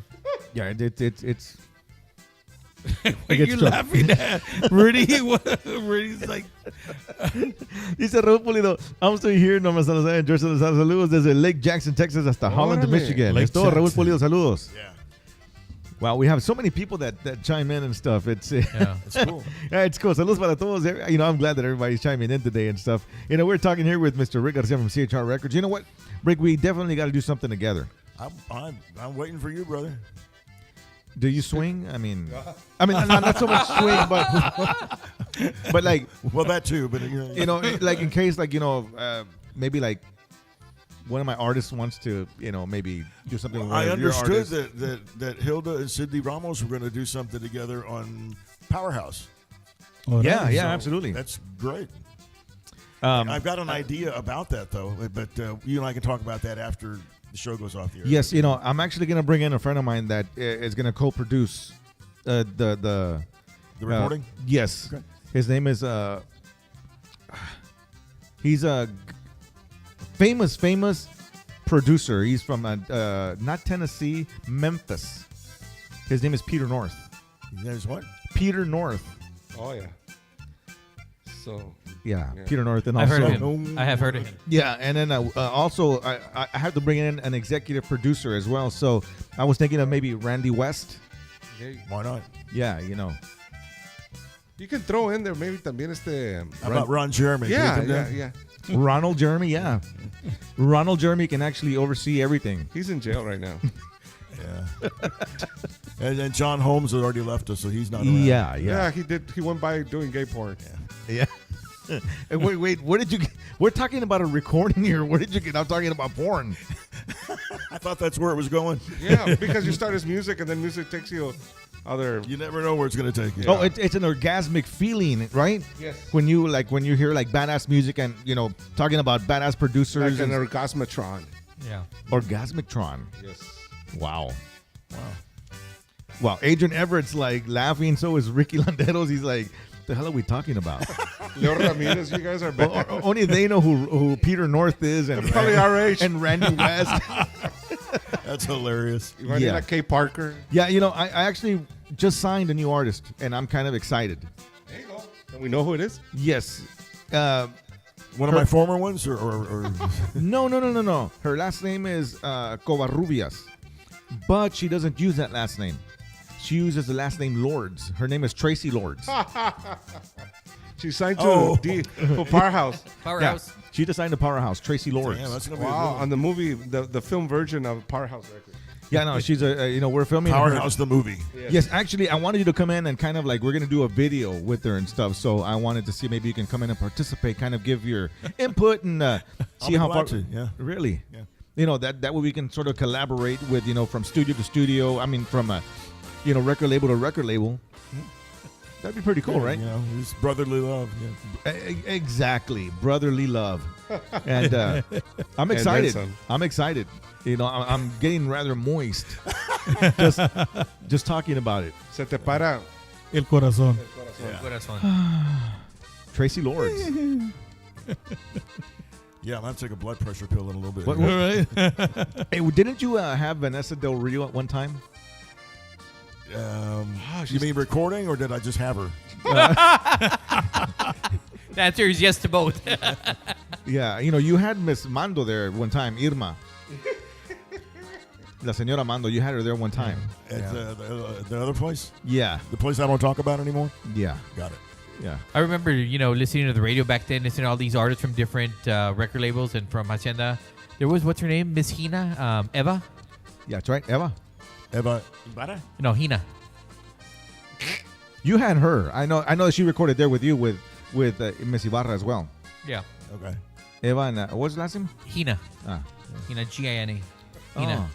yeah, it's What are you laughing at? Rudy's like, Dice Raúl Pulido, I'm still here, no me saludan, George Salazar, saludos desde Lake Jackson, Texas hasta Holland, Órale. Michigan. Lake Es todo, Raúl Jackson. Pulido, saludos. Yeah, Wow, we have so many people that chime in and stuff. It's Yeah. it's cool. yeah, it's cool. Saludos para todos. I'm glad that everybody's chiming in today and stuff. We're talking here with Mr. Rick Garcia from CHR Records. You know what, Rick, we definitely got to do something together. I'm waiting for you, brother. Do you swing? I mean, not so much swing, but like, Well, that too, but like in case, like, maybe like one of my artists wants to, maybe do something with one I of your understood artists. that Hilda and Sidney Ramos were going to do something together on Powerhouse. Yeah, So absolutely. That's great. Um, I've got an idea about that though, but you and I can talk about that after the show goes off the air. yes, I'm actually going to bring in a friend of mine that is going to co-produce the The recording. yes. Okay. His name is he's a famous producer. He's from not Tennessee, Memphis. His name is Peter North. There's what? Peter North. Oh, yeah. So, Yeah, Yeah. Peter North. And I've also, heard of him. I have heard of him. yeah, and then also I have to bring in an executive producer as well. So I was thinking of maybe Randy West. okay. Why not? Yeah, You can throw in there maybe también How about Ron Jeremy? Can you Yeah, come yeah, down? yeah. Ronald Jeremy. Yeah, Ronald Jeremy can actually oversee everything. He's in jail right now. Yeah. And then John Holmes had already left us, so he's not around. Yeah, Yeah, yeah, he did. He went by doing gay porn. yeah. And wait, where did you get? We're talking about a recording here. Where did you get? I'm talking about porn. I thought that's where it was going. Yeah, because you start as music and then music takes you other. You never know where it's going to take you. Oh, it's an orgasmic feeling, right? Yes. When you hear like badass music and talking about badass producers Like an and orgasmatron. Yeah. orgasmictron. Yes. Wow. Wow. Adrian Everett's like laughing. So is Ricky Landeros. He's like, the hell are we talking about? Leo Ramirez, you guys are bad. Only they know who Peter North is and Probably our age. and Randy West. That's hilarious. Vanilla K. Parker. Yeah, I actually just signed a new artist, and I'm kind of excited. There you go. And we know who it is. Yes. One of my former ones, or No. Her last name is Covarrubias, but she doesn't use that last name. She uses the last name Lords. Her name is Tracy Lords. She signed to Oh. for Powerhouse. Powerhouse. Yeah, she designed the Powerhouse, Tracy Lords. Yeah, that's gonna be a Wow, good one. on the movie, the film version of Powerhouse record. Yeah, no, she's we're filming her- Powerhouse the movie. Yes, actually, I wanted you to come in and kind of like we're gonna do a video with her and stuff. So I wanted to see maybe you can come in and participate, kind of give your input and see be how glad far. to, yeah. Really. Yeah. That way we can sort of collaborate with from studio to studio. I mean, from a record label to record label. That'd be pretty cool, right? You know, it's brotherly love. Yeah. Exactly, brotherly love, and I'm excited. some. I'm excited. I'm getting rather moist just talking about it. Se te para. El corazón. Corazón. Tracy Lords. Yeah, I'm gonna take a blood pressure pill in a little bit. What- All right. Hey, didn't you have Vanessa Del Rio at one time? You mean recording, or did I just have her? The answer is yes to both. Yeah, you had Miss Mando there one time, Irma. La Señora Mando, you had her there one time. At the other place? Yeah, The place I don't talk about anymore? yeah, Got it. yeah. I remember, listening to the radio back then, listening to all these artists from different record labels and from Hacienda. There was, what's her name? Miss Hina? Eva? Yeah, that's right, Eva. Eva Ibarra? No, Hina. You had her. I know that she recorded there with you with Miss Ibarra as well. Yeah. Okay. Eva and what's the last name? Hina. Ah. Hina, G-I-N-A. Hina. Oh.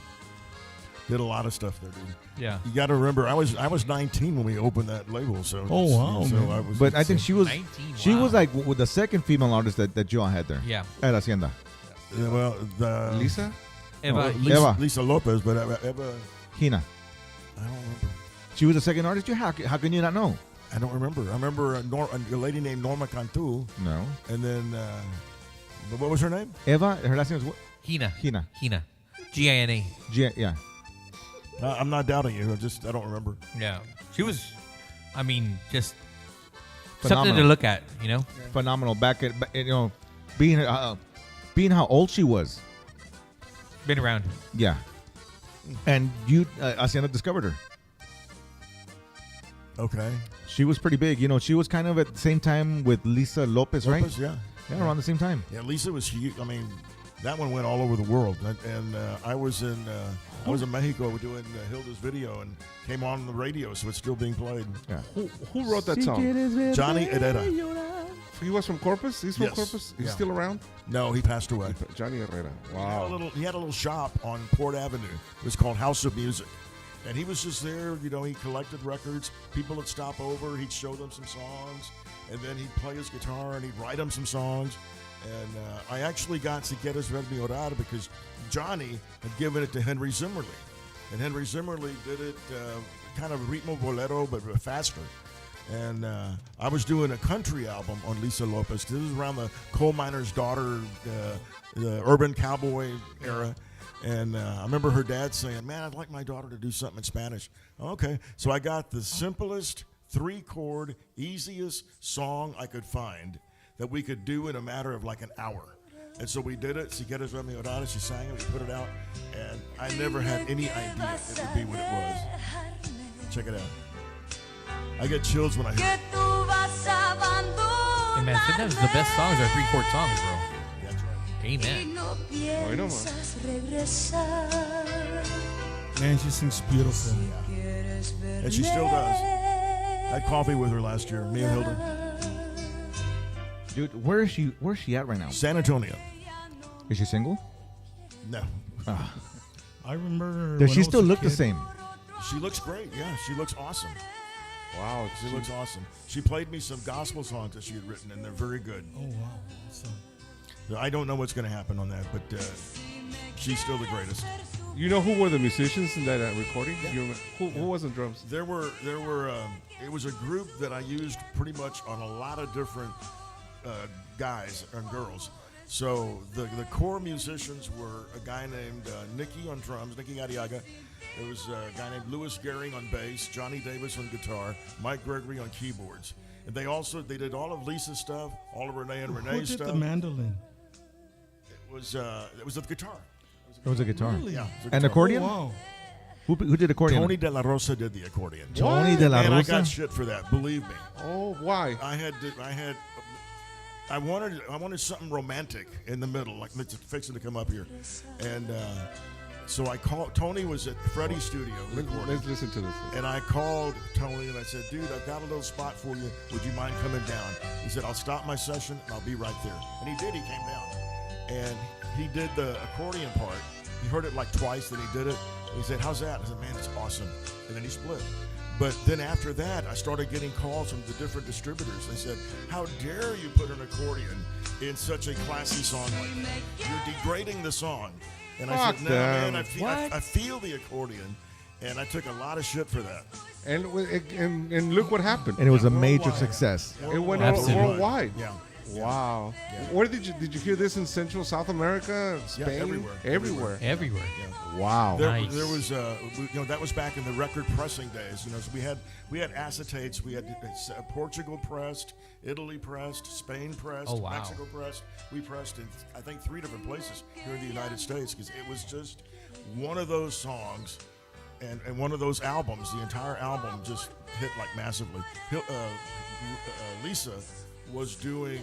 Did a lot of stuff there, dude. Yeah. You got to remember, I was 19 when we opened that label, so. Oh, it's- wow, So man. I was. But I think she was 19, she wow. was like with the second female artist that you all had there. Yeah. At Hacienda. Well, the Lisa? Eva. No, Eva. Lisa Lopez, but Eva, Hina. I don't remember. She was the second artist. How can you not know? I don't remember. I remember a lady named Norma Cantu, No. and then what was her name? Eva. Her last name was what? Hina. Hina. Hina. G-I-N-A. Yeah. I'm not doubting you. I don't remember. Yeah. She was, just something Phenomenal. to look at, Phenomenal. Back at being how old she was. Been around. Yeah. And you, Hacienda discovered her. Okay. She was pretty big. She was kind of at the same time with Lisa Lopez, right? Lopez, yeah. Yeah, around the same time. Yeah, Lisa was huge. I mean, that one went all over the world. And I was in Mexico doing Hilda's video and came on the radio, so it's still being played. Yeah. Who wrote that song? Johnny Herrera. He was from Corpus? He's from Yes. Corpus? He's Yeah. still around? No, he passed away. Johnny Herrera. He had, Wow. he had a little shop on Port Avenue. It was called House of Music. And he was just there, he collected records. People would stop over, he'd show them some songs, and then he'd play his guitar and he'd write them some songs. And I actually got to get his Red Mi Orada because Johnny had given it to Henry Zimmerly. And Henry Zimmerly did it kind of ritmo bolero, but faster. And I was doing a country album on Lisa Lopez. This was around the coal miner's daughter, the urban cowboy era. And I remember her dad saying, "Man, I'd like my daughter to do something in Spanish." Okay, so I got the simplest 3-chord, easiest song I could find that we could do in a matter of like an hour. And so we did it. Si quieres ver mi orada, she sang it, we put it out. And I never had any idea it would be what it was. Check it out. I get chills when I hear it. Hey, man, sometimes the best songs are 3-chord songs, bro. That's right. Amen. Hoy no más. Man, she sings beautiful. And she still does. I had coffee with her last year, me and Hilda. Dude, where's she at right now? San Antonio. Is she single? No. I remember. Does when she I still was a look the kid. same? She looks great. Yeah, she looks awesome. Wow. She looks awesome. She played me some gospel songs that she had written, and they're very good. Oh wow. Awesome. I don't know what's going to happen on that, but she's still the greatest. You know who were the musicians in that recording? You remember, who was on drums? There were. It was a group that I used pretty much on a lot of different guys and girls. So the core musicians were a guy named Nicky on drums, Nicky Arriaga. There was a guy named Louis Gehring on bass, Johnny Davis on guitar, Mike Gregory on keyboards. And they did all of Lisa's stuff, all of Renee and Who Renee's did stuff. the mandolin? It was the guitar. It was a guitar. Really? Yeah. it was a And guitar. accordion? Oh, wow. Who did accordion? Tony De La Rosa did the accordion. Tony De La And I Rosa. got shit for that. Believe me. Oh, why? I wanted something romantic in the middle, like it's fixing to come up here, and so I called. Tony was at Freddie's studio recording, Let's listen to this. and I called Tony and I said, "Dude, I've got a little spot for you. Would you mind coming down?" He said, "I'll stop my session and I'll be right there." And he did. He came down, and he did the accordion part. He heard it like twice, then he did it. He said, "How's that?" I said, "Man, it's awesome." And then he split. But then after that, I started getting calls from the different distributors. They said, "How dare you put an accordion in such a classy song like that? You're degrading the song." And I Fuck said, "No, them. man, I feel the accordion." And I took a lot of shit for that. And look what happened. And it was a Yeah, major worldwide. success. It went Absolutely. worldwide. Yeah. Wow. Yeah. Where did you hear this in Central South America, Spain? everywhere. Everywhere. Everywhere. Wow. Nice. There was, that was back in the record pressing days. So we had acetates. We had Portugal pressed, Italy pressed, Spain pressed, Oh, wow. Mexico pressed. We pressed in I think 3 different places here in the United States because it was just one of those songs, and one of those albums. The entire album just hit like massively. Lisa was doing,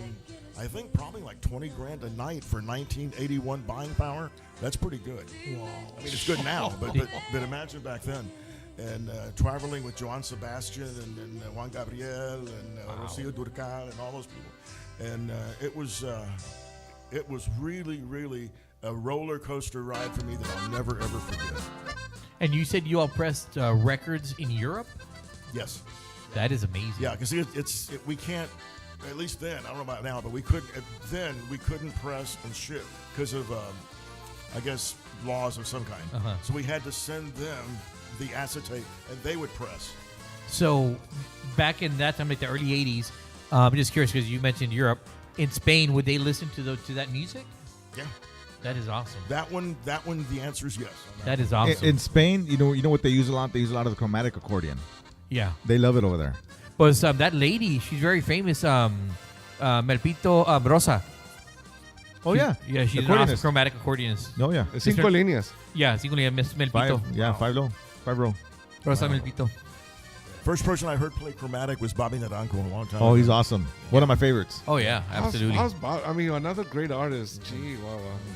I think, probably like 20 grand a night for 1981 buying power. That's pretty good. Wow. I mean, it's good now, but imagine back then. And traveling with Joan Sebastian and Juan Gabriel and Rocío Dúrcal and all those people. And it was really, really a roller coaster ride for me that I'll never, ever forget. And you said you all pressed records in Europe? Yes. That is amazing. Yeah, because we can't, at least then, I don't know about now, but we couldn't press and ship because of, I guess, laws of some kind. Uh-huh. So we had to send them the acetate, and they would press. So back in that time, like the early 80s, I'm just curious because you mentioned Europe. In Spain, would they listen to that music? Yeah. That is awesome. That one, the answer is yes. That is awesome. In Spain, you know what they use a lot? They use a lot of the chromatic accordion. Yeah. They love it over there. But that lady, she's very famous. Melpito Rosa. Oh, yeah. Yeah, she's an Accordionist. awesome chromatic accordionist. Oh, yeah. Cinco líneas. Yeah, Cinco Líneas, Miss Melpito. Five row. Rosa Melpito. First person I heard play chromatic was Bobby Naranjo a long time Oh, ago. he's awesome. One of my favorites. Oh, yeah, absolutely. I mean, another great artist. Gee,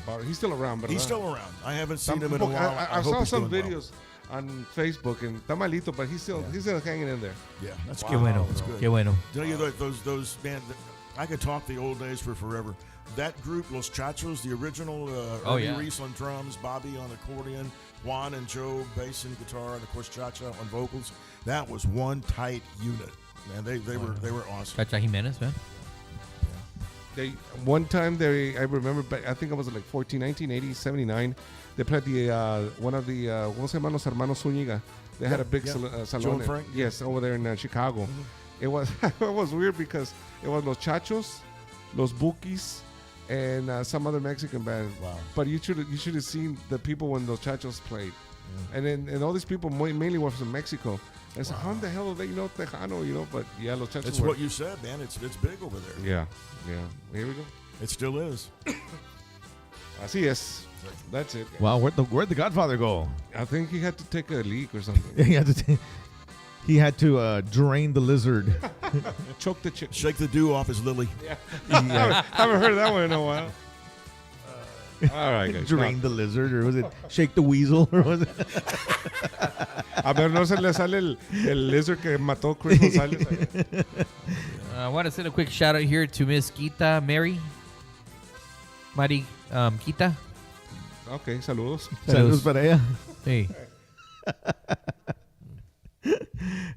wow. He's still around, but He's still around. I haven't seen him in a while. I hope saw he's some doing well. videos on Facebook, and está malito, but he's still hanging in there. Yeah, that's Qué good. bueno. That's good. Qué bueno. You know, those man, I could talk the old days for forever. That group, Los Chachos, the original, Ernie yeah. Reese on drums, Bobby on accordion, Juan and Joe bass and guitar, and of course Chacha on vocals. That was one tight unit, man. They were awesome. Chacha Jimenez, man. One time I remember, but I think I was like 14, 1980, 79. They played one of the ¿cómo se llaman los hermanos Zúñiga? They had a big yeah. Joe salon. and Frank? Yes, over there in Chicago. It was it was weird because it was Los Chachos, Los Bukis, and some other Mexican band. Wow. But you should have seen the people when Los Chachos played. And all these people mainly were from Mexico. And so how the hell do they know Tejano, you know? But yeah, Los Chachos That's were. what you said, man. It's big over there. Yeah. Here we go. It still is. Así es. That's it. Wow, where'd the Godfather go? I think he had to take a leak or something. He had to drain the lizard. Choke the chick. Shake the dew off his lily. Yeah. Haven't heard that one in a while. All right, guys. Drain the lizard, or was it shake the weasel, or was it? A ver, no se le sale el lizard que mató Chris Gonzalez. I want to send a quick shout out here to Miss Kita Mari Kita. Okay, saludos. Saludos para ella. Hey.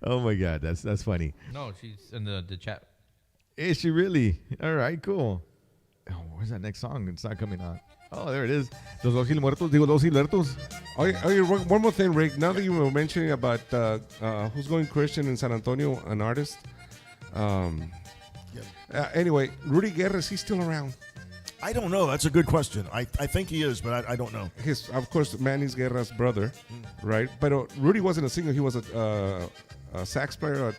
Oh my God, that's funny. No, she's in the chat. Is she really? All right, cool. Oh, where's that next song? It's not coming on. Oh, there it is. Los Muertos. Los Muertos. One more thing, Rick. Now that you were mentioning about who's going Christian in San Antonio, an artist. Anyway, Rudy Guerra, is he still around? I don't know. That's a good question. I think he is, but I don't know. His, of course, Manny's Guerra's brother, right? But Rudy wasn't a singer. He was a sax player.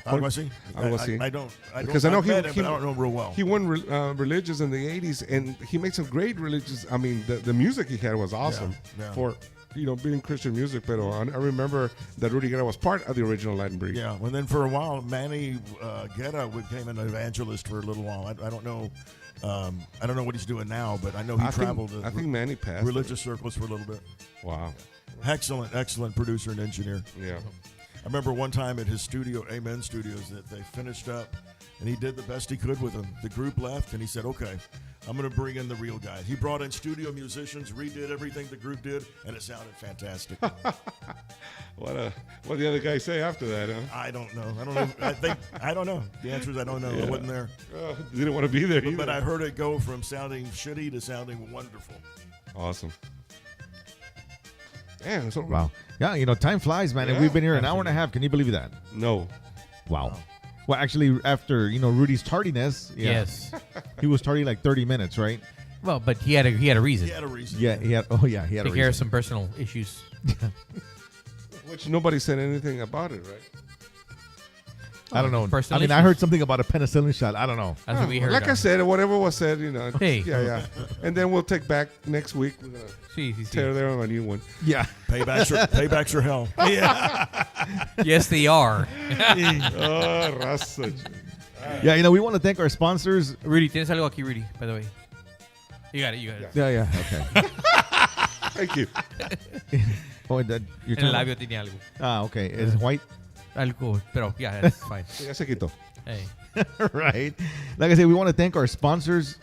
Algo así? Algo así. I don't. Because I know I've met him, but I don't know real well. He won religious in the 80s, and he made some great religious. I mean, the music he had was awesome Yeah. for being Christian music, but I remember that Rudy Guerra was part of the original Latin Breed. Yeah, and then for a while, Manny Guerra became an evangelist for a little while. I don't know. I don't know what he's doing now, but I know he traveled. I think Manny passed. Religious circles for a little bit. Wow. Excellent producer and engineer. Yeah. I remember one time at his studio, Amen Studios, that they finished up, and he did the best he could with them. The group left, and he said, "Okay, I'm going to bring in the real guy." He brought in studio musicians, redid everything the group did, and it sounded fantastic. What the other guy say after that, huh? I don't know. I don't know. The answer is I don't know. I wasn't there. Didn't want to be there either. But I heard it go from sounding shitty to sounding wonderful. Awesome. Damn. So Wow. Yeah, time flies, man. And Yeah, we've been here an hour and a half. Can you believe that? No. Wow. Well, actually, after, Rudy's tardiness, Yes. he was tardy like 30 minutes, right? Well, but he had a reason. He had a reason. Yeah, he had a Take care of reason. some personal issues. Which nobody said anything about it, right? I don't know. Personal I issues. heard something about a penicillin shot. I don't know. That's what we heard. Like I said, whatever was said, Hey. Yeah. And then we'll take back next week. We're gonna Sí, sí, sí. tear them a new one. Yeah. Paybacks are hell. Yes, they are. Oh, raza. Yeah, we want to thank our sponsors. Rudy, tienes algo aquí, Rudy, by the way. You got it. Yeah, okay. Thank you. Oh, that, you're En el talking- labio tenía algo. Ah, okay. It's white. Algo, pero yeah, that's fine. Ya se quitó. Hey. Right. Like I said, we want to thank our sponsors.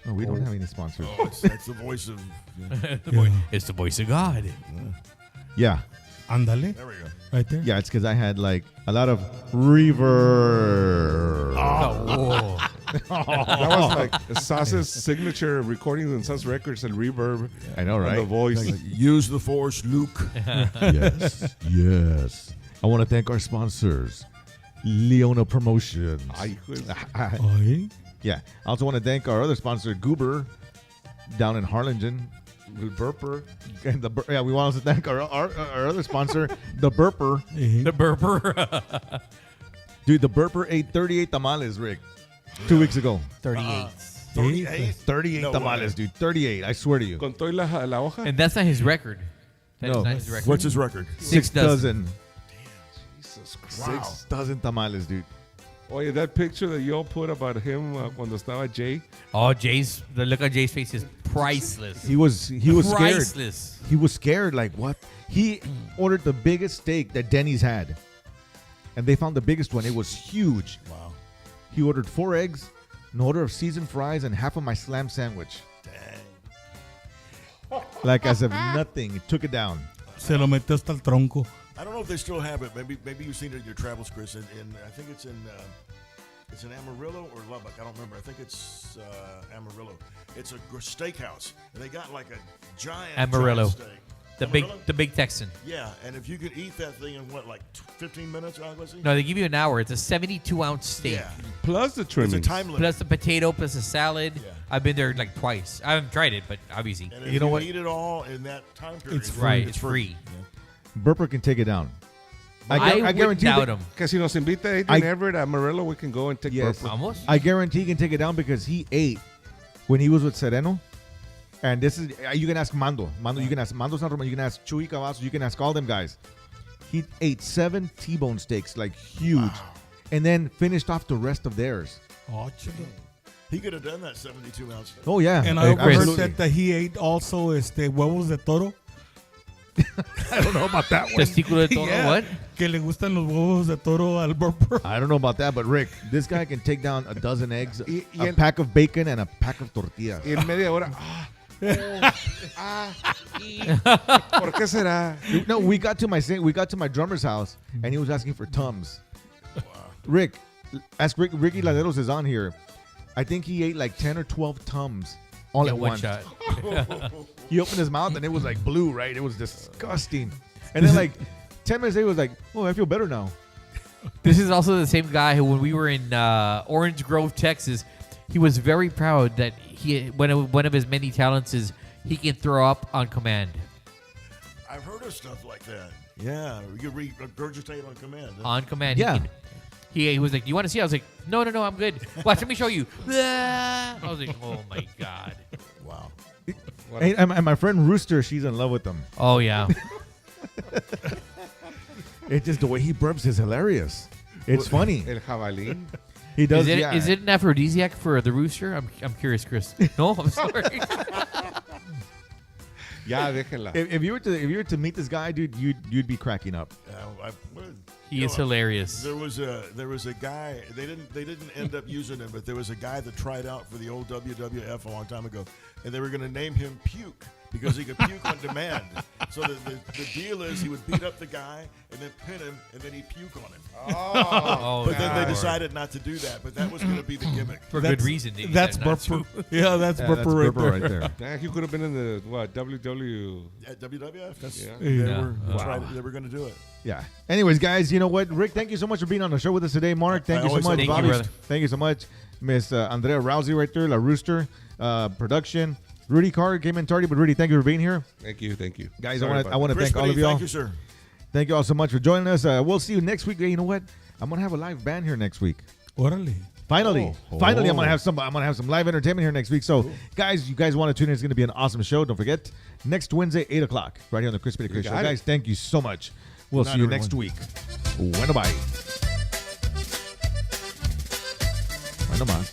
No, we don't have any sponsors. Oh, that's the voice of. It's the voice of God. Yeah. Ándale. There we go. Right there. Yeah, it's because I had like a lot of reverb. Oh. That was like Sas's signature recordings on Sas Records and reverb. I know, And right? the voice. Use the force, Luke. Yes. I want to thank our sponsors, Leona Promotions. Ay, pues. Ay. Yeah. I also want to thank our other sponsor, Goober, down in Harlingen. El burper. And we want to thank our other sponsor, the Burper. The burper. Dude, the Burper ate 38 tamales, Rick, 2 weeks ago. 38. 38 No tamales, way. dude. 38. I swear to you. Con toda la hoja. And that's not his record. That is No. not his record. What's his record? 6 dozen. Jesus Christ. 6 dozen tamales, dude. Oye, that picture that you all put about him cuando estaba Jay. Oh, the look on Jay's face is priceless. He was scared. Priceless. He was scared. Like, what? He ordered the biggest steak that Denny's had. And they found the biggest one. It was huge. Wow. He ordered 4 eggs, an order of seasoned fries, and half of my slam sandwich. Dang. Like as if nothing. He took it down. Se lo metió hasta el tronco. I don't know if they still have it. Maybe you've seen it in your travels, Chris. I think it's in Amarillo or Lubbock. I don't remember. I think it's Amarillo. It's a steakhouse, and they got like a giant Amarillo. giant steak. The big Texan. Yeah, and if you could eat that thing in what, like 15 minutes, obviously. No, they give you an hour. It's a 72-ounce steak. Yeah, Plus the it's a trimmings. time limit. Plus the potato, plus the salad. Yeah. I've been there like twice. I haven't tried it, but obviously. And if You know what? eat it all in that time period, It's Right, it's free. Burper can take it down. I guarantee wouldn't doubt that- him. Que si nos invita Adrian I- Everett at Amarillo, we can go and take Yes. burper. Vamos. I guarantee he can take it down because he ate when he was with Sereno. And this is, you can ask Mando. You can ask Mando San Roman. You can ask Chuy Cavazos. You can ask all them guys. He ate 7 T-bone steaks, like huge. And then finished off the rest of theirs. Oh, chido. he could have done that 72-ounce steak. Oh, yeah. And I Chris. heard that he ate also huevos de toro. I don't know about that one. Testículo de toro, Yeah. what? Que le gustan los huevos de toro al burper. I don't know about that, but Rick, this guy can take down a dozen eggs, Y a en- pack of bacon, and a pack of tortillas. Y en media hora. ¿Por qué será? No, we got to my drummer's house, and he was asking for Tums. Rick, ask Ricky Laderos is on here. I think he ate like 10 or 12 Tums all Yeah, at one once. shot. He opened his mouth and it was like blue, right? It was disgusting. And then like 10 minutes later, he was like, "Oh, I feel better now." This is also the same guy who, when we were in Orange Grove, Texas, he was very proud that one of his many talents is he can throw up on command. I've heard of stuff like that. Yeah, you could regurgitate on command. On command. Yeah. He was like, "Do you want to see?" I was like, No, I'm good. Watch, let me show you. I was like, oh my God. Wow. Hey, and my friend Rooster, she's in love with them. Oh yeah. It's just the way he burps is hilarious. It's funny. El jabalí. He does. Is it an aphrodisiac for the rooster? I'm curious, Chris. No, I'm sorry. Ya, déjenla. If you were to meet this guy, dude, you'd be cracking up. He is hilarious. There was a guy. They didn't end up using him, but there was a guy that tried out for the old WWF a long time ago, and they were going to name him Puke because he could puke on demand. So the deal is he would beat up the guy and then pin him, and then he'd puke on him. Oh, But then they decided not to do that. But that was going to be the gimmick. for good reason. They That's decided not to. Burper. Yeah, that's Burper right there. there. Nah, he could have been in the WW. At WWF, that's Yeah. they were going to do it. Yeah. Anyways, guys, you know what? Rick, thank you so much for being on the show with us today. Mark, thank you so always much. thank you, Bobby, brother. thank you so much. Miss Andrea Rousey right there, La Rooster production. Rudy Carr came in tardy, but Rudy, thank you for being here. Thank you. Guys, Sorry I about want to Chris thank all of Petty, y'all. thank you, sir. Thank you all so much for joining us. We'll see you next week. Hey, you know what? I'm gonna have a live band here next week. Órale. Finally, I'm gonna have some live entertainment here next week. So, guys, you guys want to tune in? It's gonna be an awesome show. Don't forget, next Wednesday, 8:00, right here on the Chrispity Chris Show. got it. Guys, thank you so much. We'll see you next week. Bueno, bye. Bueno, más.